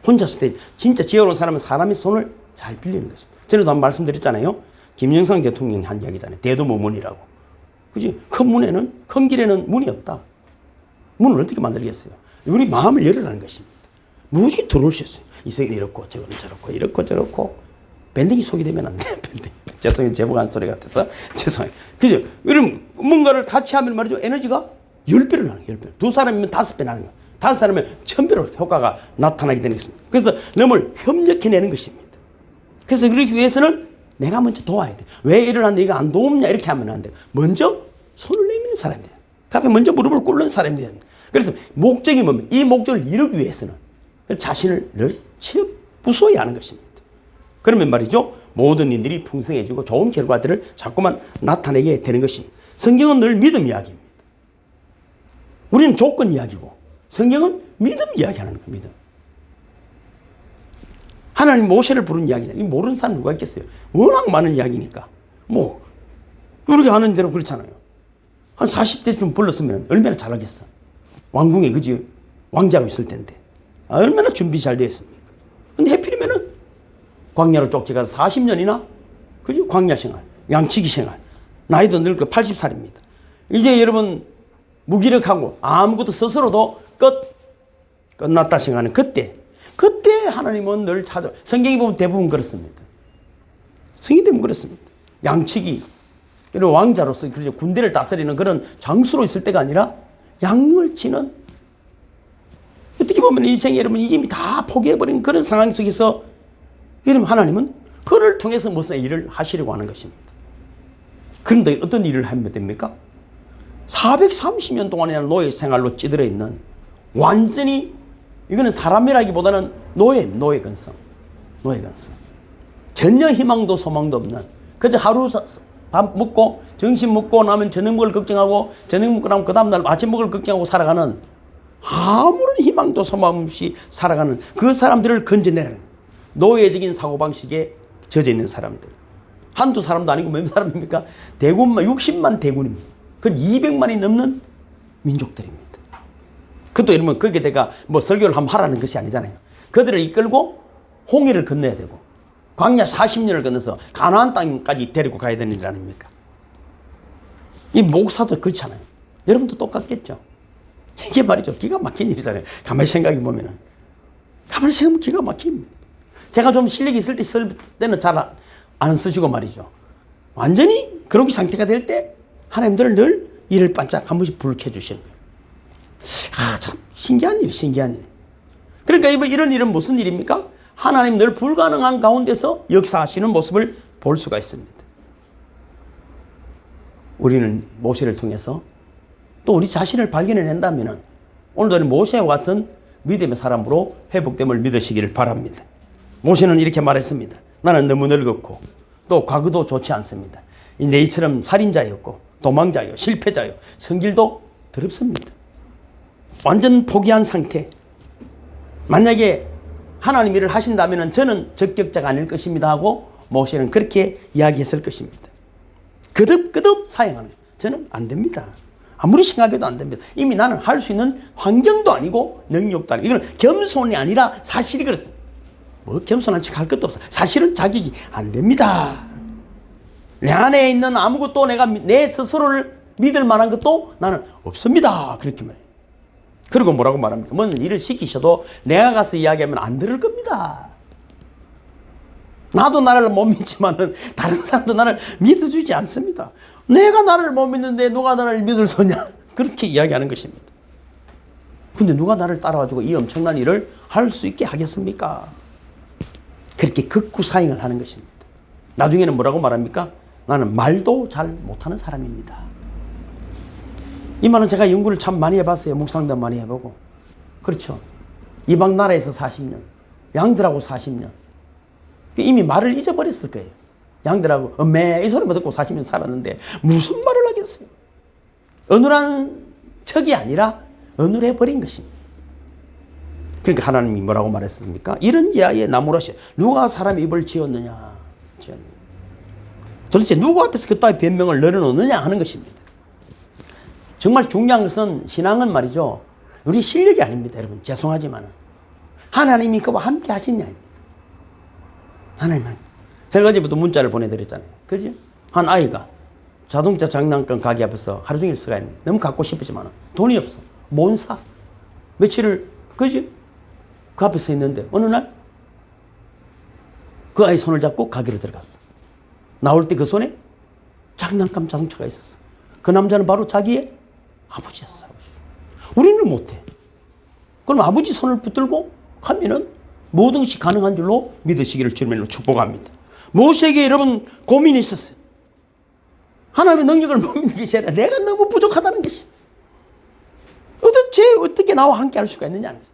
혼자 있을 때 진짜 지혜로운 사람은 사람의 손을 잘 빌리는 것입니다. 전에도 한번 말씀드렸잖아요. 김영삼 대통령이 한 이야기잖아요. 대도무문이라고. 그지? 큰 길에는 문이 없다. 문을 어떻게 만들겠어요? 우리 마음을 열으라는 것입니다. 무엇이 들어올 수 있어요? 이성이 이렇고 저거는 저렇고 이렇고 저렇고 밴딩이 속이 되면 안 돼요. 밴딩. 죄송해요. 제보한 소리 같아서 죄송해요. 그죠? 이런 뭔가를 같이 하면 말이죠. 에너지가 10배를 나는 거예요. 10배. 두 사람이면 5배 나는 거예요. 5사람이면 1000배로 효과가 나타나게 되는 것입니다. 그래서 너무 협력해내는 것입니다. 그래서 그러기 위해서는 내가 먼저 도와야 돼. 왜 일을 하는데 이거 안 도움냐 이렇게 하면 안 돼. 먼저 손을 내미는 사람이 돼요. 그 앞에 먼저 무릎을 꿇는 사람이 돼요. 그래서 목적이 뭡니까? 이 목적을 이루기 위해서는 자신을 늘 부수어야 하는 것입니다. 그러면 말이죠. 모든 일들이 풍성해지고 좋은 결과들을 자꾸만 나타내게 되는 것입니다. 성경은 늘 믿음 이야기입니다. 우리는 조건 이야기고 성경은 믿음 이야기하는 거예요. 믿음. 하나님 모세를 부른 이야기잖아요. 모르는 사람 누가 있겠어요? 워낙 많은 이야기니까. 뭐 그렇게 하는 대로 그렇잖아요. 한 40대쯤 불렀으면 얼마나 잘하겠어. 왕궁에 그지 왕자로 있을 텐데 얼마나 준비 잘 되었습니까? 근데 해필이면은 광야로 쫓겨가서 40년이나 그지 광야 생활, 양치기 생활, 나이도 늙고 80살입니다. 이제 여러분 무기력하고 아무것도 스스로도 끝났다 생각하는 그때 하나님은 늘 찾아. 성경이 보면 대부분 그렇습니다. 성경이 보면 그렇습니다. 양치기 이런 왕자로서 그렇죠. 군대를 다스리는 그런 장수로 있을 때가 아니라 양을 치는 어떻게 보면 인생에 여러분 이미 다 포기해버린 그런 상황 속에서 여러분 하나님은 그를 통해서 무슨 일을 하시려고 하는 것입니다. 그런데 어떤 일을 하면 됩니까? 430년 동안이나 노예 생활로 찌들어 있는 완전히 이거는 사람이라기보다는 노예 근성. 전혀 희망도 소망도 없는 그저 하루 밥 먹고 점심 먹고 나면 저녁 먹을 걱정하고 저녁 먹고 나면 그 다음날 아침 먹을 걱정하고 살아가는 아무런 희망도 소망 없이 살아가는 그 사람들을 건져내라는 노예적인 사고방식에 젖어 있는 사람들. 한두 사람도 아니고 몇 사람입니까? 대군만 60만 대군입니다. 그 200만이 넘는 민족들입니다. 그것도 여러분 거기에 내가 뭐 설교를 한번 하라는 것이 아니잖아요. 그들을 이끌고 홍해를 건너야 되고 광야 40년을 건너서 가나안 땅까지 데리고 가야 되는 일 아닙니까? 이 목사도 그렇잖아요. 여러분도 똑같겠죠. 이게 말이죠. 기가 막힌 일이잖아요. 가만히 생각해 보면은. 가만히 생각하면 기가 막힙니다. 제가 좀 실력이 있을 때 쓸 때는 잘 안 쓰시고 말이죠. 완전히 그런 상태가 될 때 하나님들은 늘 이를 반짝 한 번씩 불 켜주시는 거예요. 참 신기한 일. 그러니까 이런 일은 무슨 일입니까? 하나님 늘 불가능한 가운데서 역사하시는 모습을 볼 수가 있습니다. 우리는 모세를 통해서 또 우리 자신을 발견해낸다면 오늘도 모세와 같은 믿음의 사람으로 회복됨을 믿으시기를 바랍니다. 모세는 이렇게 말했습니다. 나는 너무 늙었고 또 과거도 좋지 않습니다. 내 이처럼 살인자였고 도망자요 실패자요 성질도 더럽습니다. 완전 포기한 상태. 만약에 하나님 일을 하신다면 저는 적격자가 아닐 것입니다 하고 모세는 그렇게 이야기했을 것입니다. 그득그득 사양하는 저는 안 됩니다. 아무리 생각해도 안 됩니다. 이미 나는 할 수 있는 환경도 아니고 능력도 아니고 이건 겸손이 아니라 사실이 그렇습니다. 뭐 겸손한 척 할 것도 없어. 사실은 자격이 안 됩니다. 내 안에 있는 아무것도 내가 내 스스로를 믿을 만한 것도 나는 없습니다. 그렇게 말해요. 그리고 뭐라고 말합니까? 뭔 일을 시키셔도 내가 가서 이야기하면 안 들을 겁니다. 나도 나를 못 믿지만은 다른 사람도 나를 믿어주지 않습니다. 내가 나를 못 믿는데 누가 나를 믿을 소냐? 그렇게 이야기하는 것입니다. 근데 누가 나를 따라와주고 이 엄청난 일을 할 수 있게 하겠습니까? 그렇게 극구 사행을 하는 것입니다. 나중에는 뭐라고 말합니까? 나는 말도 잘 못하는 사람입니다. 이 말은 제가 연구를 참 많이 해봤어요. 묵상도 많이 해보고. 그렇죠. 이방 나라에서 40년, 양들하고 40년. 이미 말을 잊어버렸을 거예요. 양들하고 엄매 이 소리만 듣고 40년 살았는데 무슨 말을 하겠어요. 어눌한 척이 아니라 어눌해버린 것입니다. 그러니까 하나님이 뭐라고 말했습니까? 이런 야의 나무라시 누가 사람 입을 지었느냐. 도대체 누구 앞에서 그따위 변명을 늘어놓느냐 하는 것입니다. 정말 중요한 것은 신앙은 말이죠. 우리 실력이 아닙니다. 여러분 죄송하지만 하나님이 그와 함께 하시냐입니다. 하나님. 제가 어제부터 문자를 보내드렸잖아요. 그죠? 한 아이가 자동차 장난감 가게 앞에서 하루 종일 서가 있네. 너무 갖고 싶었지만 돈이 없어. 못 사. 며칠을 그지? 그 앞에 서 있는데 어느 날 그 아이 손을 잡고 가게로 들어갔어. 나올 때 그 손에 장난감 자동차가 있었어. 그 남자는 바로 자기의 아버지였어. 우리는 못해. 그럼 아버지 손을 붙들고 하면은 모든 것이 가능한 줄로 믿으시기를 주님으로 축복합니다. 모세에게 여러분 고민이 있었어요. 하나님의 능력을 못 믿는 것이 아니라 내가 너무 부족하다는 것이. 도대체 어떻게 나와 함께 할 수가 있느냐는 것이.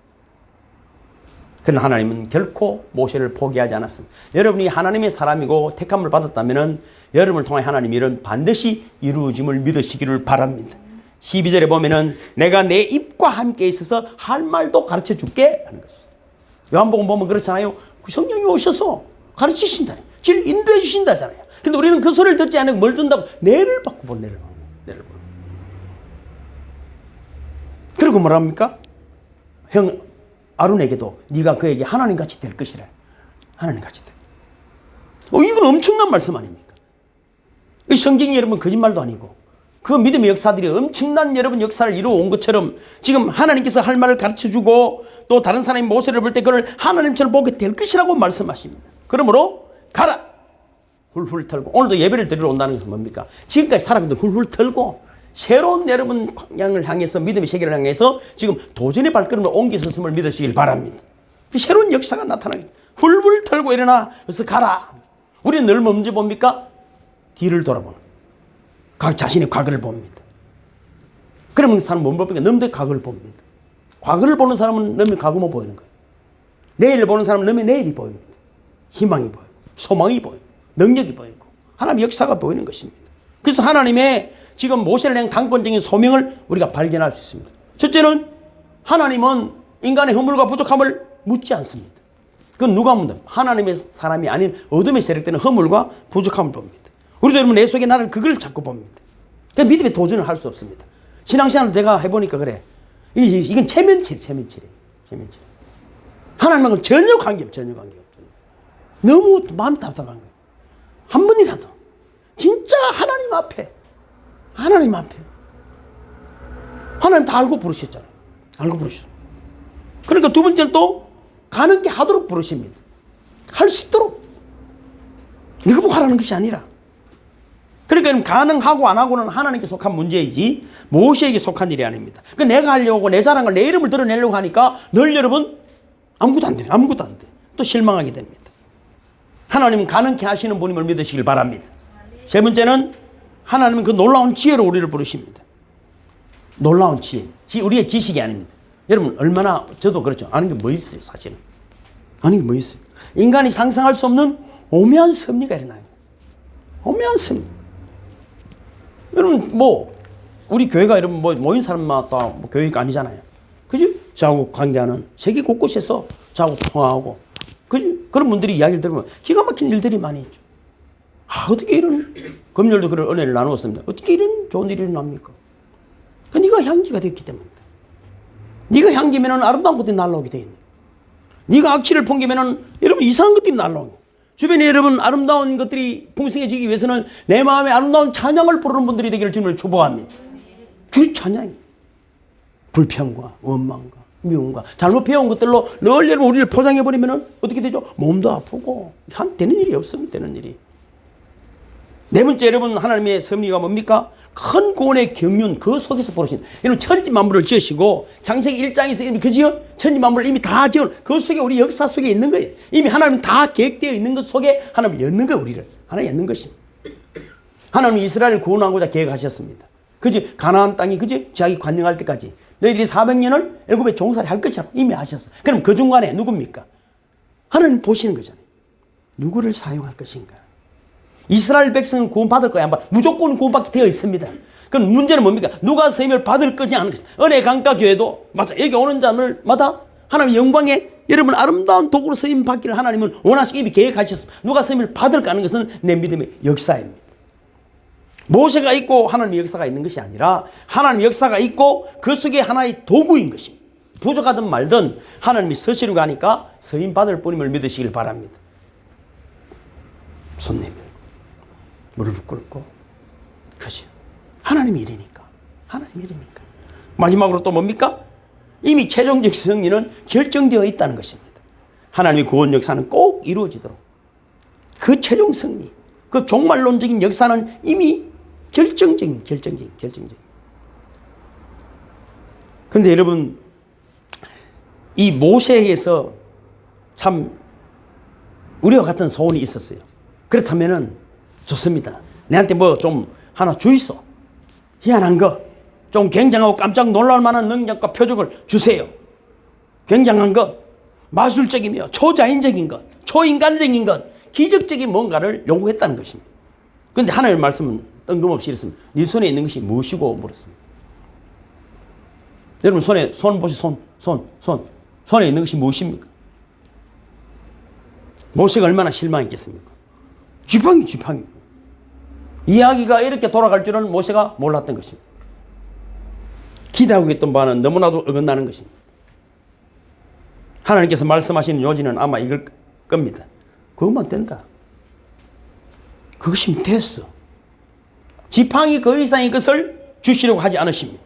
그러나 하나님은 결코 모세를 포기하지 않았습니다. 여러분이 하나님의 사람이고 택함을 받았다면 여러분을 통해 하나님의 일은 반드시 이루어짐을 믿으시기를 바랍니다. 12절에 보면은 내가 내 입과 함께 있어서 할 말도 가르쳐 줄게 하는 것입니다. 요한복음 보면 그렇잖아요. 그 성령이 오셔서 가르치신다. 질 인도해 주신다잖아요. 근데 우리는 그 소리를 듣지 않고 뭘 듣는다고? 내를 받고 본 내를 받고. 내를 받고. 그리고 뭐랍니까? 형 아론에게도 네가 그에게 하나님같이 될 것이라. 하나님같이 돼. 이건 엄청난 말씀 아닙니까? 이 성경이 여러분 거짓말도 아니고 그 믿음의 역사들이 엄청난 여러분 역사를 이루어온 것처럼 지금 하나님께서 할 말을 가르쳐주고 또 다른 사람이 모세를 볼 때 그걸 하나님처럼 보게 될 것이라고 말씀하십니다. 그러므로 가라. 훌훌 털고. 오늘도 예배를 드리러 온다는 것은 뭡니까? 지금까지 사람들 훌훌 털고 새로운 여러분 방향을 향해서 믿음의 세계를 향해서 지금 도전의 발걸음을 옮기셨음을 믿으시길 바랍니다. 새로운 역사가 나타나겠다. 훌훌 털고 일어나. 그래서 가라. 우리는 늘 먼저 봅니까? 뒤를 돌아보는. 각 자신의 과거를 봅니다. 그러면 그 사람은 못 봅니까? 넘대 과거를 봅니다. 과거를 보는 사람은 넘의 과거만 보이는 거예요. 내일을 보는 사람은 넘의 내일이 보입니다. 희망이 보여요. 소망이 보여요. 능력이 보이고 하나님의 역사가 보이는 것입니다. 그래서 하나님의 지금 모세를 향한 강권적인 소명을 우리가 발견할 수 있습니다. 첫째는 하나님은 인간의 허물과 부족함을 묻지 않습니다. 그건 누가 묻는? 하나님의 사람이 아닌 어둠의 세력들은 허물과 부족함을 봅니다. 우리도 여러분 내 속에 나를 그걸 자꾸 봅니다. 그러니까 믿음의 도전을 할 수 없습니다. 신앙생활을 내가 해보니까 그래. 이건 체면체리. 하나님하고는 전혀 관계없어요. 전혀 관계없어요. 너무 마음 답답한 거예요. 한 번이라도 진짜 하나님 앞에 하나님 다 알고 부르셨잖아요. 알고 부르셨어요. 그러니까 두 번째는 또 가는 게 하도록 부르십니다. 할 수 있도록. 네가 뭐 하라는 것이 아니라. 그러니까 가능하고 안 하고는 하나님께 속한 문제이지 모세에게 속한 일이 아닙니다. 그러니까 내가 하려고 내 자랑을 내 이름을 드러내려고 하니까 늘 여러분 아무것도 안 돼. 또 실망하게 됩니다. 하나님은 가능케 하시는 분임을 믿으시길 바랍니다. 세 번째는 하나님은 그 놀라운 지혜로 우리를 부르십니다. 놀라운 지혜. 우리의 지식이 아닙니다. 여러분 얼마나 저도 그렇죠. 아는 게 뭐 있어요 사실은. 아는 게 뭐 있어요. 인간이 상상할 수 없는 오묘한 섭리가 일어나요. 오묘한 섭리. 여러분 우리 교회가 여러분 모인 사람마다 교회가 아니잖아요. 그지? 저하고 관계하는 세계 곳곳에서 저하고 통화하고 그지? 그런 분들이 이야기를 들으면 기가 막힌 일들이 많이 있죠. 어떻게 이런 금요일도 그런 은혜를 나누었습니다. 어떻게 이런 좋은 일이 일어납니까? 네가 향기가 됐기 때문이다. 네가 향기면 아름다운 것들이 날라오게 돼 있네. 네가 악취를 풍기면 여러분 이상한 것들이 날라오게. 주변에 여러분 아름다운 것들이 풍성해지기 위해서는 내 마음에 아름다운 찬양을 부르는 분들이 되기를 주님을 축복합니다. 그 찬양이 불평과 원망과 미움과 잘못 배운 것들로 늘 여러분 우리를 포장해버리면 어떻게 되죠? 몸도 아프고 되는 일이 없습니다. 되는 일이. 네 번째 여러분 하나님의 섭리가 뭡니까? 큰 구원의 경륜 그 속에서 보르신 여러분 천지 만물을 지으시고 창세기 1장에서 이미 그지요? 천지 만물을 이미 다 지은 그 속에 우리 역사 속에 있는 거예요. 이미 하나님 다 계획되어 있는 것 속에 하나님 였는 거예요. 우리를 하나님 였는 것입니다. 하나님 이스라엘을 구원하고자 계획하셨습니다. 그지? 가나안 땅이 그지? 자기 관영할 때까지 너희들이 400년을 애굽에 종살이 할 것이라고 이미 하셨어. 그럼 그 중간에 누굽니까? 하나님 보시는 거잖아요. 누구를 사용할 것인가? 이스라엘 백성은 구원받을 거야. 무조건 구원받게 되어 있습니다. 그럼 문제는 뭡니까? 누가 세임을 받을 거냐 하는 것입니다. 은혜 강가 교회도 맞아. 여기 오는 자들마다 하나님의 영광에 여러분 아름다운 도구로 세임 받기를 하나님은 원하시고 이미 계획하셨습니다. 누가 세임을 받을까 하는 것은 내 믿음의 역사입니다. 모세가 있고 하나님의 역사가 있는 것이 아니라 하나님의 역사가 있고 그 속에 하나의 도구인 것입니다. 부족하든 말든 하나님이 서시려고 하니까 세임 받을 뿐임을 믿으시길 바랍니다. 손 내밀고 무릎을 꿇고 그죠. 하나님의 일이니까. 하나님의 일이니까. 마지막으로 또 뭡니까? 이미 최종적 승리는 결정되어 있다는 것입니다. 하나님의 구원 역사는 꼭 이루어지도록 그 최종 승리, 그 종말론적인 역사는 이미 결정적인. 그런데 여러분 이 모세에게서 참 우리와 같은 소원이 있었어요. 그렇다면은 좋습니다. 내한테 뭐 좀 하나 주이소. 희한한 거, 좀 굉장하고 깜짝 놀랄 만한 능력과 표적을 주세요. 굉장한 것, 마술적이며 초자연적인 것, 초인간적인 것, 기적적인 뭔가를 요구했다는 것입니다. 그런데 하나님의 말씀은 뜬금없이 이랬습니다. 네 손에 있는 것이 무엇이고 물었습니다. 여러분 손에 손 보시 손에 있는 것이 무엇입니까? 모세가 얼마나 실망했겠습니까? 지팡이. 이야기가 이렇게 돌아갈 줄은 모세가 몰랐던 것입니다. 기대하고 있던 바는 너무나도 어긋나는 것입니다. 하나님께서 말씀하시는 요지는 아마 이걸 겁니다. 그것만 된다. 그것이면 됐어. 지팡이 그 이상의 것을 주시려고 하지 않으십니다.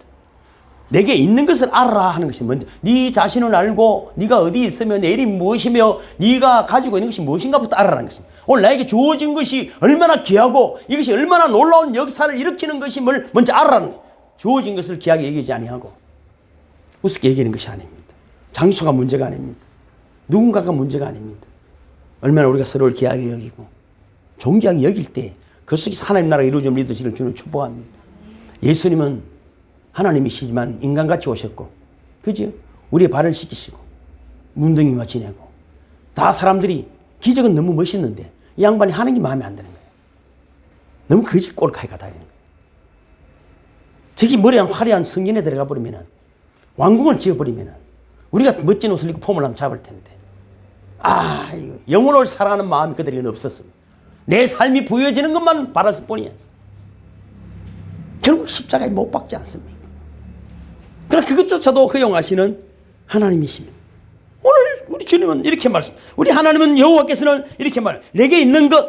내게 있는 것을 알아라 하는 것이 먼저. 네 자신을 알고 네가 어디 있으며 내일이 무엇이며 네가 가지고 있는 것이 무엇인가부터 알아라는 것입니다. 오늘 나에게 주어진 것이 얼마나 귀하고 이것이 얼마나 놀라운 역사를 일으키는 것임을 먼저 알아라는 거예요. 주어진 것을 귀하게 얘기하지 아니하고 우습게 얘기하는 것이 아닙니다. 장소가 문제가 아닙니다. 누군가가 문제가 아닙니다. 얼마나 우리가 서로를 귀하게 여기고 존귀하게 여길 때 그 속에서 하나님 나라가 이루어짐을 믿으시길 주님 축복합니다. 예수님은 하나님이시지만 인간같이 오셨고, 그죠? 우리의 발을 씻기시고 문둥이와 지내고 다 사람들이 기적은 너무 멋있는데 이 양반이 하는 게 마음에 안 드는 거예요. 너무 거짓 꼴까지 가다니는 거예요. 저기 머리에 화려한 성전에 들어가 버리면 왕궁을 지어버리면 우리가 멋진 옷을 입고 폼을 한번 잡을 텐데 영혼을 사랑하는 마음이 그들에게는 없었습니다. 내 삶이 부여지는 것만 바랐을 뿐이야. 결국 십자가에 못 박지 않습니까? 그러나 그것조차도 허용하시는 하나님이십니다. 오늘 우리 주님은 이렇게 말씀, 우리 하나님은 여호와께서는 이렇게 말, 내게 있는 것,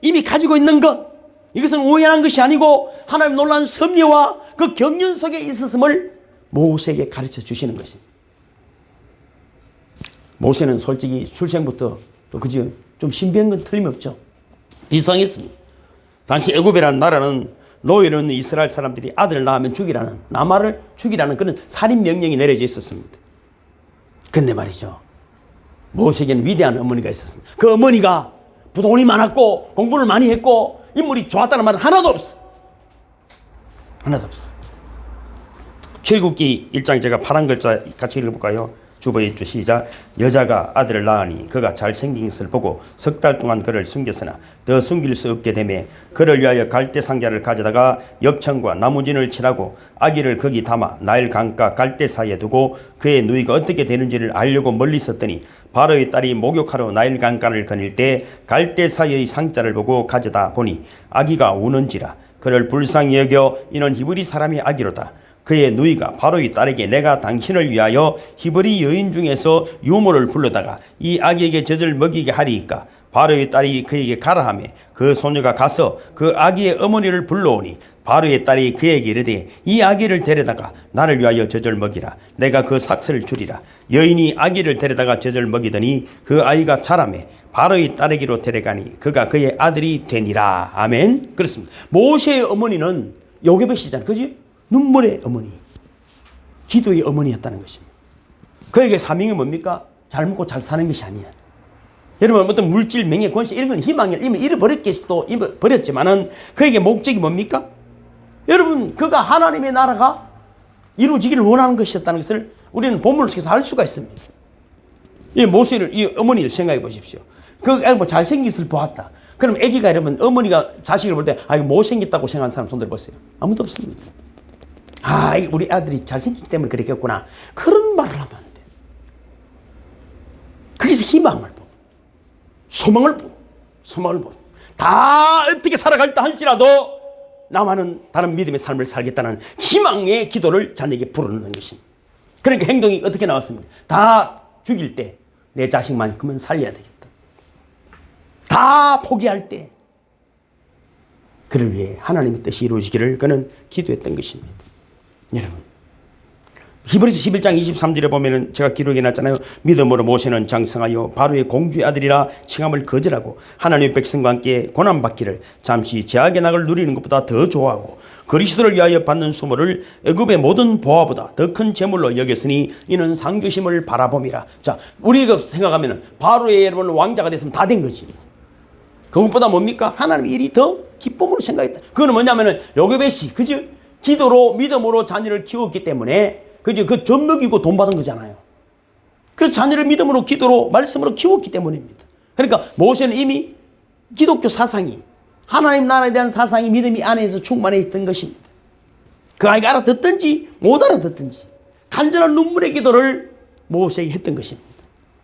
이미 가지고 있는 것, 이것은 우연한 것이 아니고 하나님 놀라운 섭리와 그 경륜 속에 있었음을 모세에게 가르쳐 주시는 것입니다. 모세는 솔직히 출생부터 또 그죠? 좀 신비한 건 틀림없죠. 이상했습니다. 당시 애굽이라는 나라는 노예로 있는 이스라엘 사람들이 아들을 낳으면 죽이라는, 남아를 죽이라는 그런 살인 명령이 내려져 있었습니다. 근데 말이죠, 모세에게는 위대한 어머니가 있었습니다. 그 어머니가 부동이 많았고 공부를 많이 했고 인물이 좋았다는 말은 하나도 없어. 하나도 없어. 출애굽기 1장 제가 파란 글자 같이 읽어볼까요? 주보의 주 시작. 여자가 아들을 낳으니 그가 잘생긴 것을 보고 석 달 동안 그를 숨겼으나 더 숨길 수 없게 되매 그를 위하여 갈대 상자를 가져다가 역청과 나무진을 칠하고 아기를 거기 담아 나일 강가 갈대 사이에 두고 그의 누이가 어떻게 되는지를 알려고 멀리 있었더니 바로의 딸이 목욕하러 나일 강가를 거닐 때 갈대 사이의 상자를 보고 가져다 보니 아기가 우는지라. 그를 불쌍히 여겨 이는 히브리 사람의 아기로다. 그의 누이가 바로의 딸에게 내가 당신을 위하여 히브리 여인 중에서 유모를 불러다가 이 아기에게 젖을 먹이게 하리이까. 바로의 딸이 그에게 가라 하며 그 소녀가 가서 그 아기의 어머니를 불러오니 바로의 딸이 그에게 이르되 이 아기를 데려다가 나를 위하여 젖을 먹이라. 내가 그 삭슬을 주리라. 여인이 아기를 데려다가 젖을 먹이더니 그 아이가 자라매 바로의 딸에게로 데려가니 그가 그의 아들이 되니라. 아멘. 그렇습니다. 모세의 어머니는 요게벳이잖아요. 그지? 눈물의 어머니, 기도의 어머니였다는 것입니다. 그에게 사명이 뭡니까? 잘 먹고 잘 사는 것이 아니야. 여러분, 어떤 물질, 명예, 권세 이런 건 희망이 이미 잃어버렸겠도 잃어버렸지만은 그에게 목적이 뭡니까? 여러분, 그가 하나님의 나라가 이루어지기를 원하는 것이었다는 것을 우리는 본문을 통해서 알 수가 있습니다. 이 모세를, 이 어머니를 생각해 보십시오. 그 애가 뭐 잘생긴 것을 보았다. 그럼 애기가 여러분, 어머니가 자식을 볼 때 이거 못생겼다고 생각하는 사람 손 들어보세요. 아무도 없습니다. 우리 아들이 잘생기기 때문에 그랬겠구나. 그런 말을 하면 안 돼. 거기서 희망을 보고, 소망을 보고, 다 어떻게 살아갈다 할지라도 나만은 다른 믿음의 삶을 살겠다는 희망의 기도를 자녀에게 불어넣는 것입니다. 그러니까 행동이 어떻게 나왔습니까? 다 죽일 때 내 자식만큼은 살려야 되겠다. 다 포기할 때 그를 위해 하나님의 뜻이 이루어지기를 그는 기도했던 것입니다. 여러분, 히브리서 11장 23절에 보면은 제가 기록해 놨잖아요. 믿음으로 모세는 장성하여 바로의 공주의 아들이라 칭함을 거절하고 하나님의 백성과 함께 고난받기를 잠시 제약의 낙을 누리는 것보다 더 좋아하고 그리스도를 위하여 받는 수모를 애굽의 모든 보화보다 더 큰 재물로 여겼으니 이는 상주심을 바라봄이라. 자, 우리가 생각하면은 바로의 여러분 왕자가 됐으면 다 된 거지. 그것보다 뭡니까? 하나님의 일이 더 기쁨으로 생각했다. 그거는 뭐냐면은 요게벳이 그죠? 기도로 믿음으로 자녀를 키웠기 때문에 그죠? 그 젖 먹이고 돈 받은 거잖아요. 그래서 자녀를 믿음으로 기도로 말씀으로 키웠기 때문입니다. 그러니까 모세는 이미 기독교 사상이 하나님 나라에 대한 사상이 믿음이 안에서 충만해 있던 것입니다. 그 아이가 알아듣든지 못 알아듣든지 간절한 눈물의 기도를 모세에게 했던 것입니다.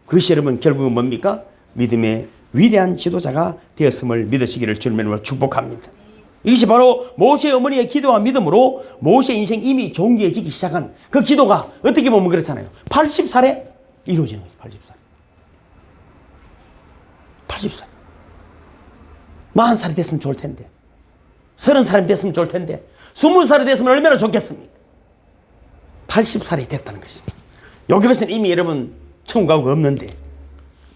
그것이 여러분 결국은 뭡니까? 믿음의 위대한 지도자가 되었음을 믿으시기를 주님으로 축복합니다. 이것이 바로 모세의 어머니의 기도와 믿음으로 모세의 인생 이미 존귀해지기 시작한 그 기도가 어떻게 보면 그렇잖아요. 80살에 이루어지는 거죠. 80살. 40살이 됐으면 좋을 텐데, 30살이 됐으면 좋을 텐데, 20살이 됐으면 얼마나 좋겠습니까? 80살이 됐다는 것입니다. 요셉에서는 이미 여러분 천국 가고 없는데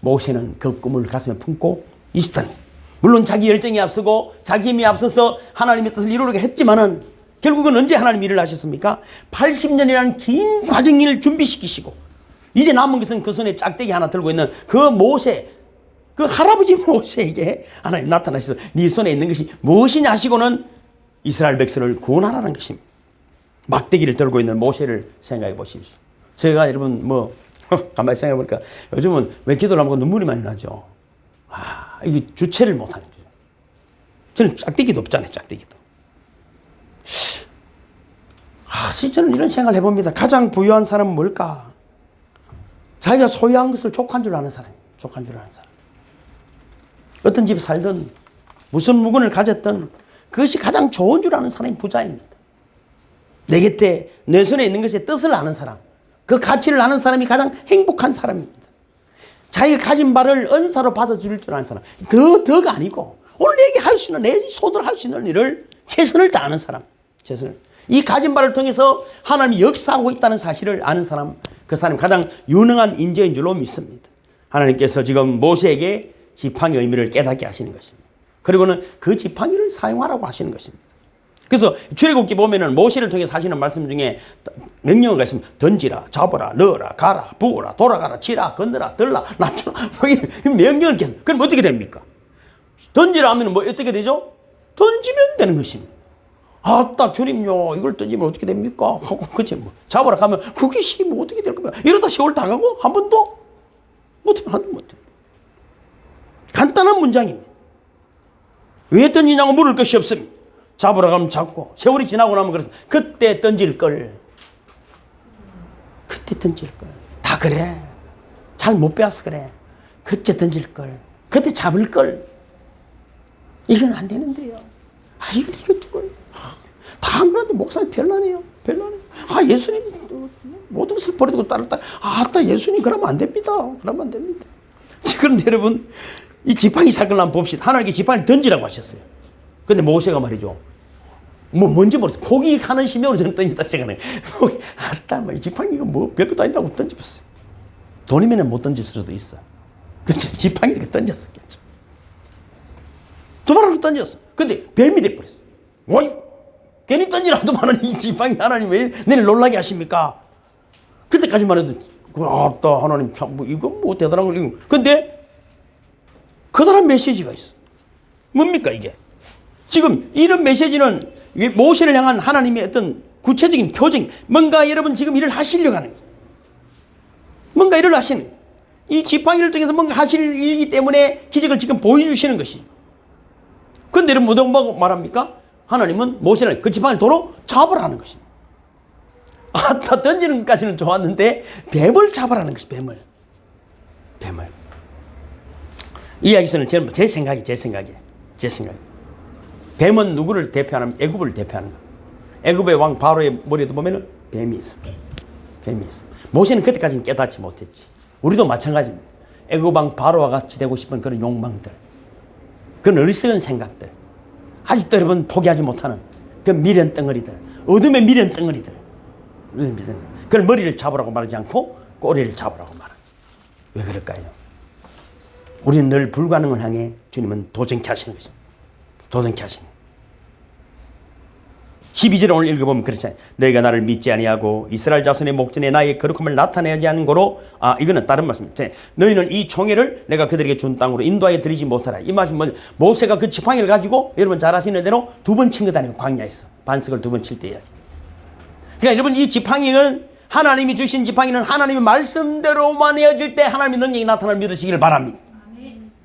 모세는 그 꿈을 가슴에 품고 있었다는 거예요. 물론 자기 열정이 앞서고 자기 힘이 앞서서 하나님의 뜻을 이루려고 했지만은 결국은 언제 하나님 일을 하셨습니까? 80년이라는 긴 과정을 준비시키시고 이제 남은 것은 그 손에 짝대기 하나 들고 있는 그 모세, 그 할아버지 모세에게 하나님 나타나셔서 네 손에 있는 것이 무엇이냐 하시고는 이스라엘 백성을 구원하라는 것입니다. 막대기를 들고 있는 모세를 생각해 보십시오. 제가 여러분 가만히 생각해 보니까 요즘은 왜 기도를 하면 눈물이 많이 나죠. 이게 주체를 못하는 거죠. 저는 짝대기도 없잖아요. 짝대기도. 저는 이런 생각을 해봅니다. 가장 부유한 사람은 뭘까? 자기가 소유한 것을 족한 줄 아는 사람이에요. 족한 줄 아는 사람. 어떤 집에 살든 무슨 물건을 가졌든 그것이 가장 좋은 줄 아는 사람이 부자입니다. 내 곁에 내 손에 있는 것의 뜻을 아는 사람, 그 가치를 아는 사람이 가장 행복한 사람입니다. 자기가 가진 바를 은사로 받아줄 줄 아는 사람, 더가 아니고 오늘 내게 할 수 있는, 내 손으로 할 수 있는 일을 최선을 다하는 사람, 이 가진 바를 통해서 하나님이 역사하고 있다는 사실을 아는 사람, 그 사람이 가장 유능한 인재인 줄로 믿습니다. 하나님께서 지금 모세에게 지팡이의 의미를 깨닫게 하시는 것입니다. 그리고는 그 지팡이를 사용하라고 하시는 것입니다. 그래서 출애굽기 보면은 모세를 통해서 하시는 말씀 중에 명령어가 있으면 던지라, 잡아라, 넣어라, 가라, 부어라, 돌아가라, 치라, 건너라, 들라, 낮추라. 명령을 계속. 그럼 어떻게 됩니까? 던지라 하면 어떻게 되죠? 던지면 되는 것입니다. 아따 주님요, 이걸 던지면 어떻게 됩니까? 그치 잡아라 가면 그것이 어떻게 될 겁니까? 이러다 세월 다 가고 한 번도 못하면 한 번 못해. 간단한 문장입니다. 왜 던지냐고 물을 것이 없습니다. 잡으러 가면 잡고 세월이 지나고 나면 그래서 그때 던질 걸, 그때 던질 걸. 다 그래. 잘 못 배워서 그래. 그때 던질 걸, 그때 잡을 걸. 이건 안 되는데요. 이거 두고 다 안 그런데 목사님 별나네요. 예수님 모든 것을 버리고 따랐다. 예수님 그러면 안 됩니다. 그러면 안 됩니다. 그런데 여러분 이 지팡이 사건을 한번 봅시다. 하나님께 지팡이를 던지라고 하셨어요. 근데 모세가 말이죠. 뭔지 모르겠어요. 포기 하는 심령으로 저는 던지다 생각해요. 이 지팡이가 별것도 아닌다고 던져봤어요. 돈이면 못 던질 수도 있어. 그렇죠. 지팡이 이렇게 던졌었겠죠. 두 번을 던졌어. 근데 뱀이 돼버렸어. 괜히 던지라도 하나님 이 지팡이 하나님 왜 내를 놀라게 하십니까? 그때까지만 해도 하나님 참 이거 대단한 걸. 근데 커다란 메시지가 있어. 뭡니까 이게? 지금 이런 메시지는 모세를 향한 하나님의 어떤 구체적인 표정, 뭔가 여러분 지금 일을 하시려고 하는 거예요. 뭔가 일을 하시는 거예요. 이 지팡이를 통해서 뭔가 하실 일이기 때문에 기적을 지금 보여주시는 것이. 그런데 여러분 뭐라고 말합니까? 하나님은 모세를 그 지팡이를 도로 잡으라는 것입니다. 던지는 것까지는 좋았는데 뱀을 잡으라는 것이 뱀을. 이 이야기에서는 제 생각이. 뱀은 누구를 대표하냐면 애굽을 대표하는 거예요. 애굽의 왕 바로의 머리에도 보면은 뱀이 있어. 모세는 그때까지는 깨닫지 못했지. 우리도 마찬가지입니다. 애굽 왕 바로와 같이 되고 싶은 그런 욕망들, 그런 어리석은 생각들, 아직도 여러분 포기하지 못하는 그 미련 덩어리들, 어둠의 미련 덩어리들, 그걸 머리를 잡으라고 말하지 않고 꼬리를 잡으라고 말합니다. 왜 그럴까요? 우리는 늘 불가능을 향해 주님은 도전케 하시는 것입니다. 12절을 오늘 읽어보면 그렇잖아요. 너희가 나를 믿지 아니하고 이스라엘 자손의 목전에 나의 거룩함을 나타내지 않은 거로, 이거는 다른 말씀입니다. 너희는 이 총회를 내가 그들에게 준 땅으로 인도하여 드리지 못하라. 이 말씀은 뭐냐? 모세가 그 지팡이를 가지고 여러분 잘 아시는 대로 2번 친 거 다니고 광야에서 반석을 2번 칠 때 이야기. 그러니까 여러분 이 지팡이는, 하나님이 주신 지팡이는 하나님의 말씀대로만 헤어질 때 하나님의 능력이 나타나는 믿으시기를 바랍니다.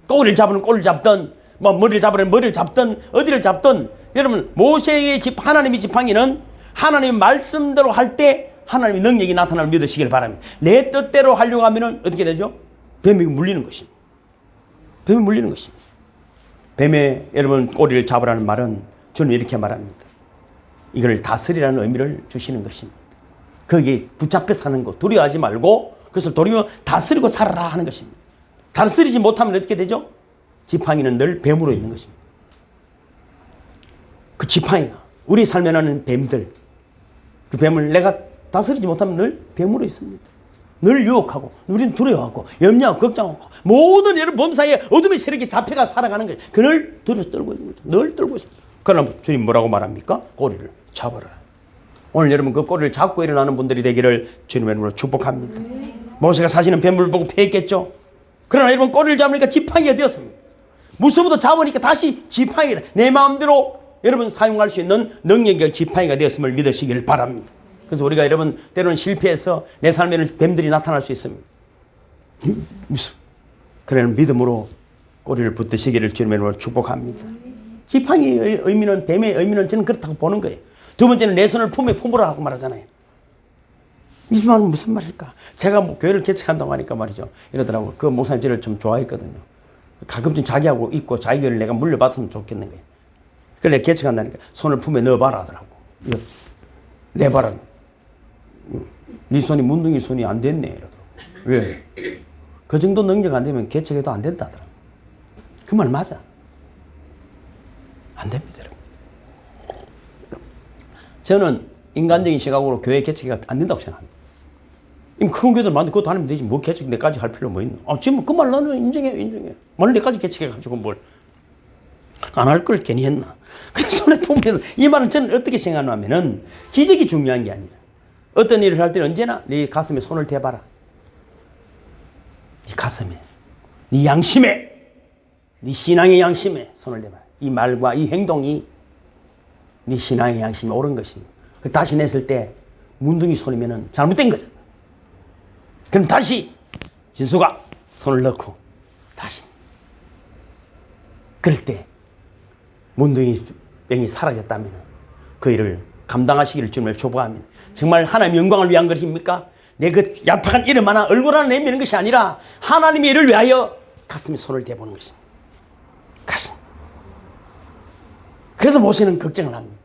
꼬리를 잡으면 꼬리를 잡든 머리를 잡으면 머리를 잡든 어디를 잡든, 여러분 모세의 하나님의 지팡이는 하나님의 말씀대로 할 때 하나님의 능력이 나타나는 믿으시기를 바랍니다. 내 뜻대로 하려고 하면 어떻게 되죠? 뱀이 물리는 것입니다. 뱀에 물리는 것입니다. 뱀의 여러분 꼬리를 잡으라는 말은 주님 이렇게 말합니다. 이걸 다스리라는 의미를 주시는 것입니다. 거기에 붙잡혀 사는 거 두려워하지 말고 그것을 도리어 다스리고 살아라 하는 것입니다. 다스리지 못하면 어떻게 되죠? 지팡이는 늘 뱀으로 있는 것입니다. 그 지팡이가 우리 삶에 나는 뱀들, 그 뱀을 내가 다스리지 못하면 늘 뱀으로 있습니다. 늘 유혹하고 우리는 두려워하고 염려하고 걱정하고 모든 여러분 몸 사이에 어둠의 세력이 잡혀가 살아가는 거예요. 그늘 두려워 떨고 있는 거죠. 늘 떨고 있습니다. 그러나 주님 뭐라고 말합니까? 꼬리를 잡아라. 오늘 여러분 그 꼬리를 잡고 일어나는 분들이 되기를 주님의 이름으로 축복합니다. 모세가 사시는 뱀을 보고 피했겠죠. 그러나 여러분 꼬리를 잡으니까 지팡이가 되었습니다. 무서워도 잡으니까 다시 지팡이가 내 마음대로 여러분 사용할 수 있는 능력의 지팡이가 되었음을 믿으시길 바랍니다. 그래서 우리가 여러분 때로는 실패해서 내 삶에는 뱀들이 나타날 수 있습니다. 무서워. 그러나 믿음으로 꼬리를 붙드시기를 주님의 이름으로 축복합니다. 지팡이의 의미는 뱀의 의미는 저는 그렇다고 보는 거예요. 두 번째는 내 손을 품에 품으라고 말하잖아요. 이 말은 무슨 말일까? 제가 뭐 교회를 개척한다고 하니까 말이죠. 이러더라고요. 그 목사님 저를 좀 좋아했거든요. 가끔쯤 자기하고 있고 자기 교회를 내가 물려받으면 좋겠는 거예요. 그래서 내가 개척한다니까 손을 품에 넣어봐라 하더라고. 이거 내봐라. 네 손이 문둥이 손이 안 됐네 이러더라고. 왜? 그 정도 능력 안 되면 개척해도 안 된다더라고. 그 말 맞아. 안 됩니다, 여러분. 저는 인간적인 시각으로 교회 개척이 안 된다고 생각합니다. 큰 교회들 많은데 그것도 하면 되지. 뭐 개척 내까지 할 필요 뭐 있노? 지금 그 말 나는 인정해. 만약 내까지 개척해가지고 뭘 안 할 걸 괜히 했나? 그 손에 보면서 이 말은 저는 어떻게 생각하냐면은 기적이 중요한 게 아니라 어떤 일을 할 때는 언제나 네 가슴에 손을 대봐라. 네 가슴에, 네 양심에, 네 신앙의 양심에 손을 대봐라. 이 말과 이 행동이 네 신앙의 양심에 옳은 것입니다. 다시 냈을 때 문둥이 손이면 잘못된 거잖아. 그럼 다시 진수가 손을 넣고 다시 그럴 때 문둥이 병이 사라졌다면 그 일을 감당하시기를 주님을 축복합니다. 정말 하나님 영광을 위한 것입니까? 내 그 얄팍한 이름 하나 얼굴 하나 내미는 것이 아니라 하나님의 일을 위하여 가슴에 손을 대보는 것입니다. 가슴. 그래서 모세는 걱정을 합니다.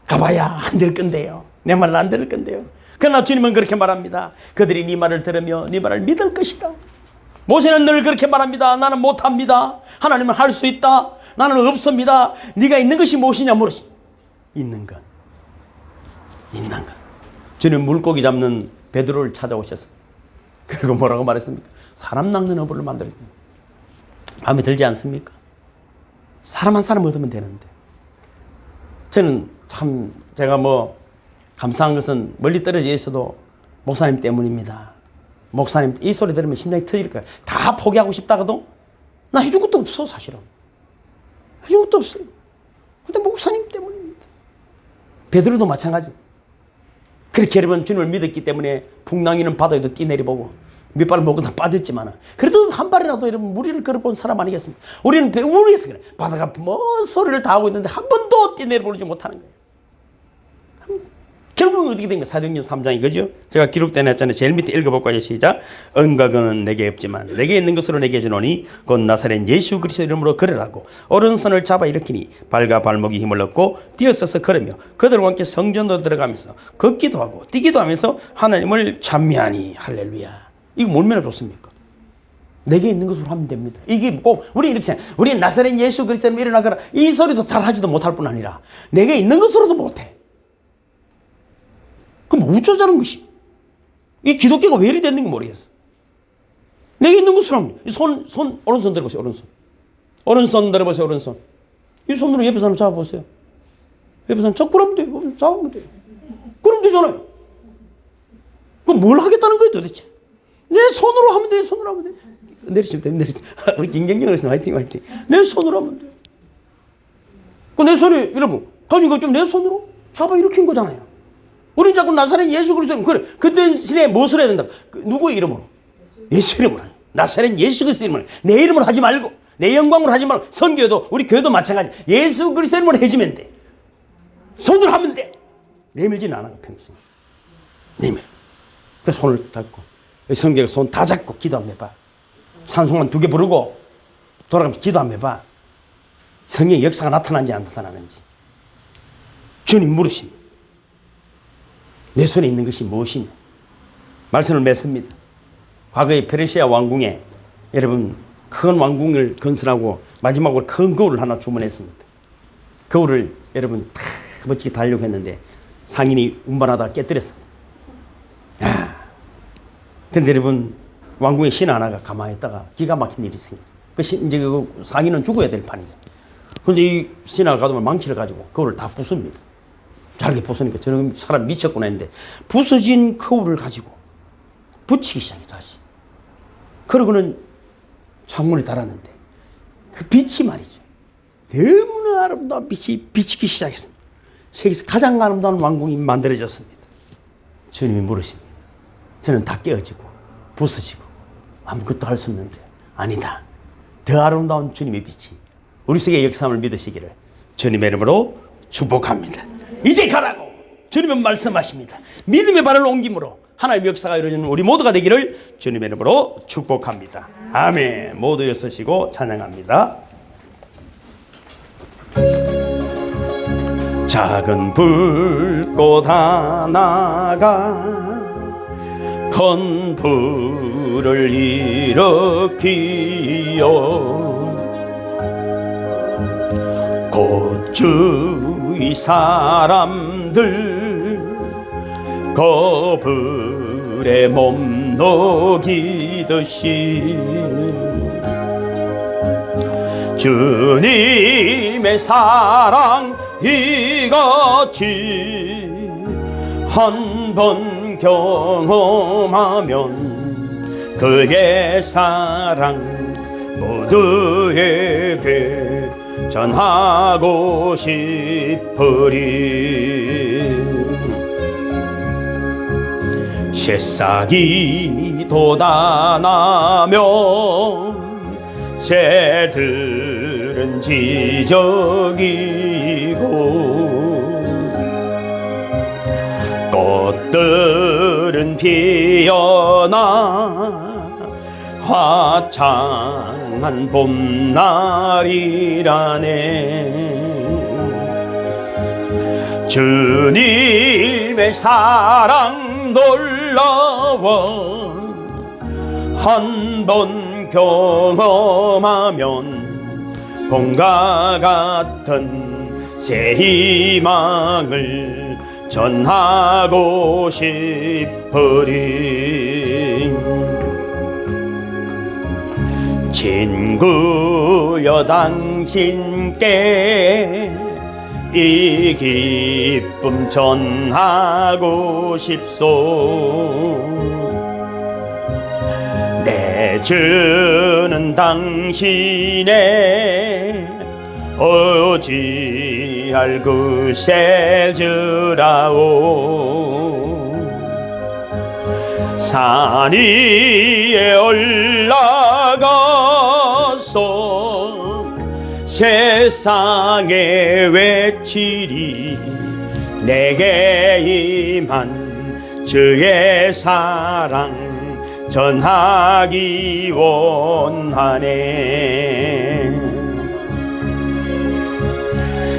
가봐야 안 될 건데요. 내 말을 안 들을 건데요. 그러나 주님은 그렇게 말합니다. 그들이 네 말을 들으며 네 말을 믿을 것이다. 모세는 늘 그렇게 말합니다. 나는 못합니다. 하나님은 할 수 있다. 나는 없습니다. 네가 있는 것이 무엇이냐 물으시. 있는 것. 있는 것. 주님 물고기 잡는 베드로를 찾아오셨어요. 그리고 뭐라고 말했습니까? 사람 낚는 어부를 만들고. 마음에 들지 않습니까? 사람 한 사람 얻으면 되는데. 저는 참 제가 뭐 감사한 것은 멀리 떨어져 있어도 목사님 때문입니다. 목사님 이 소리 들으면 심장이 터질 거예요. 다 포기하고 싶다가도 나 해준 것도 없어 사실은. 해준 것도 없어요. 근데 목사님 때문입니다. 베드로도 마찬가지. 그렇게 여러분 주님을 믿었기 때문에 풍랑이는 바다에도 뛰내려보고 밑발을 먹고 다 빠졌지만 그래도 한 발이라도 여러분 무리를 걸어본 사람 아니겠습니까? 우리는 우리에서 그래. 바다가 뭐 소리를 다 하고 있는데 한 번도 뛰내려보지 못하는 거예요. 결국은 어떻게 된 거예요? 사도행전 3장이 그죠? 제가 기록된 했잖아요. 제일 밑에 읽어볼까요? 시작. 은과금은 내게 없지만 내게 있는 것으로 내게 주노니 곧 나사렛 예수 그리스도 이름으로 걸으라고 오른손을 잡아 일으키니 발과 발목이 힘을 얻고 뛰어서서 걸으며 그들과 함께 성전으로 들어가면서 걷기도 하고 뛰기도 하면서 하나님을 찬미하니 할렐루야. 이거 얼마나 좋습니까? 내게 있는 것으로 하면 됩니다. 이게 꼭 우리 이렇게 생각해. 우리 나사렛 예수 그리스도 이름으로 일어나거라 이 소리도 잘 하지도 못할 뿐 아니라 내게 있는 것으로도 못해. 그럼 어쩌자는 것이? 이 기독교가 왜 이리 됐는지 모르겠어. 내게 있는 것으로 하면 오른손 들어보세요. 오른손 들어보세요. 오른손. 이 손으로 옆에 사람 잡아보세요. 옆에 사람 자꾸 하면 돼요. 잡으면 돼요. 그럼 되잖아요. 그럼 뭘 하겠다는 거예요 도대체? 내 손으로 하면 돼. 손으로 하면 돼. 내리시면 됩니다. 우리 김경경 어르신 화이팅. 내 손으로 하면 돼. 내 손이 여러분 가진 것 좀 내 손으로 잡아 일으킨 거잖아요. 우리는 자꾸 나사렛 예수 그리스도 그래. 그 대신에 무엇을 해야 된다? 누구의 이름으로? 예수 이름으로. 나사렛 예수 그리스도 이름으로. 내 이름으로 하지 말고 내 영광으로 하지 말고 선교도 우리 교회도 마찬가지. 예수 그리스도 이름으로 해주면 돼. 손으로 하면 돼. 내밀지는 않아 평생. 내밀. 그 손을 잡고 성경에 손 다 잡고 기도하면 봐. 찬송만 2개 부르고 돌아가면서 기도 한번 해봐. 성령의 역사가 나타나는지 안 나타나는지. 주님 물으십니다. 내 손에 있는 것이 무엇이냐? 말씀을 맺습니다. 과거에 페르시아 왕궁에 여러분 큰 왕궁을 건설하고 마지막으로 큰 거울을 하나 주문했습니다. 거울을 여러분 다 멋지게 달려고 했는데 상인이 운반하다가 깨뜨렸어요. 근데 여러분 왕궁의 신 하나가 가만히 있다가 기가 막힌 일이 생겼어요. 이제 그 상인은 죽어야 될 판이죠. 근데 이 신하가 가도 망치를 가지고 거울을 다 부숩니다. 잘게 부수니까 저런 사람 미쳤구나 했는데 부서진 거울을 가지고 붙이기 시작해 다시. 그러고는 창문에 달았는데 그 빛이 말이죠. 너무나 아름다운 빛이 비치기 시작했습니다. 세계에서 가장 아름다운 왕궁이 만들어졌습니다. 주님이 물으십니다. 저는 다 깨어지고 부서지고 아무것도 할 수 없는데 아니다. 더 아름다운 주님의 빛이 우리 속에 역사함을 믿으시기를 주님의 이름으로 축복합니다. 이제 가라고 주님은 말씀하십니다. 믿음의 발을 옮김으로 하나님의 역사가 이루어지는 우리 모두가 되기를 주님의 이름으로 축복합니다. 아멘. 모두 일어서시고 찬양합니다. 작은 불꽃 하나가 큰 불을 일으키어 곧 주위 사람들 그 불에 몸 녹이듯이 주님의 사랑 이같이 한 번 경험하면 그의 사랑 모두에게 전하고 싶으리. 새싹이 돋아나면 새들은 지저귀고 꽃들은 피어나 화창한 봄날이라네. 주님의 사랑 놀라워 한 번 경험하면 봄과 같은 새 희망을 전하고 싶으리. 친구여 당신께 이 기쁨 전하고 싶소. 내 주는 당신의 어찌할 그새 주라오. 산 위에 올라가서 세상에 외치리. 내게 임한 주의 사랑 전하기 원하네.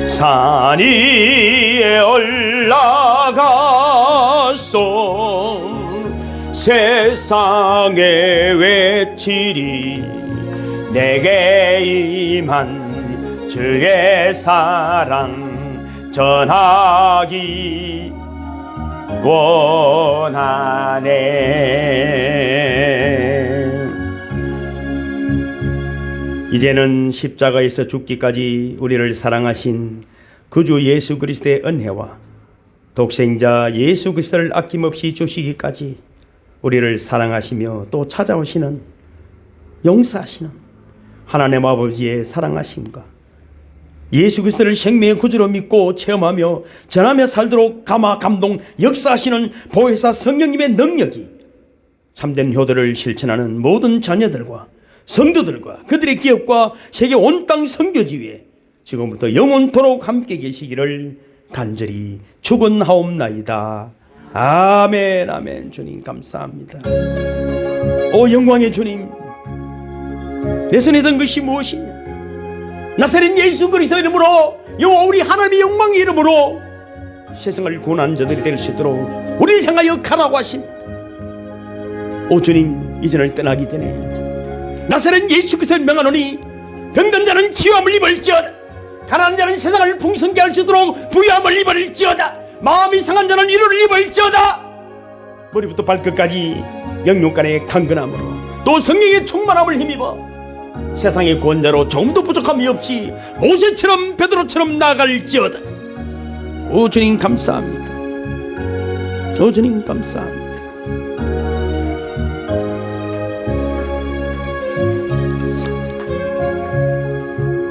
산 위에 올라가서 세상에 외치리. 내게 임한 주의 사랑 전하기 원하네. 이제는 십자가에서 죽기까지 우리를 사랑하신 구주 예수 그리스도의 은혜와 독생자 예수 그리스도를 아낌없이 주시기까지 우리를 사랑하시며 또 찾아오시는 용서하시는 하나님 아버지의 사랑하심과 예수 그리스도를 생명의 구주로 믿고 체험하며 전하며 살도록 감화 감동 역사하시는 보혜사 성령님의 능력이 참된 효도를 실천하는 모든 자녀들과 성도들과 그들의 기업과 세계 온 땅 선교지 위에 지금부터 영원토록 함께 계시기를 간절히 축원하옵나이다. 아멘. 아멘. 주님 감사합니다. 오 영광의 주님, 내 손에 든 것이 무엇이냐? 나사렛 예수 그리스도 이름으로 여호와 우리 하나님의 영광의 이름으로 세상을 구원하는 자들이 될 수 있도록 우리를 향하여 가라고 하십니다. 오 주님, 이전을 떠나기 전에 나사렛 예수 그리스도를 명하노니 병든 자는 치유함을 입을지어다. 가난한 자는 세상을 풍성케 할 수 있도록 부유함을 입을지어다. 마음이 상한 자는 위로를 입을지어다. 머리부터 발끝까지 영육간의 강건함으로 또 성령의 충만함을 힘입어 세상의 구원자로 조금도 부족함이 없이 모세처럼 베드로처럼 나아갈지어다. 오 주님 감사합니다. 오 주님 감사합니다.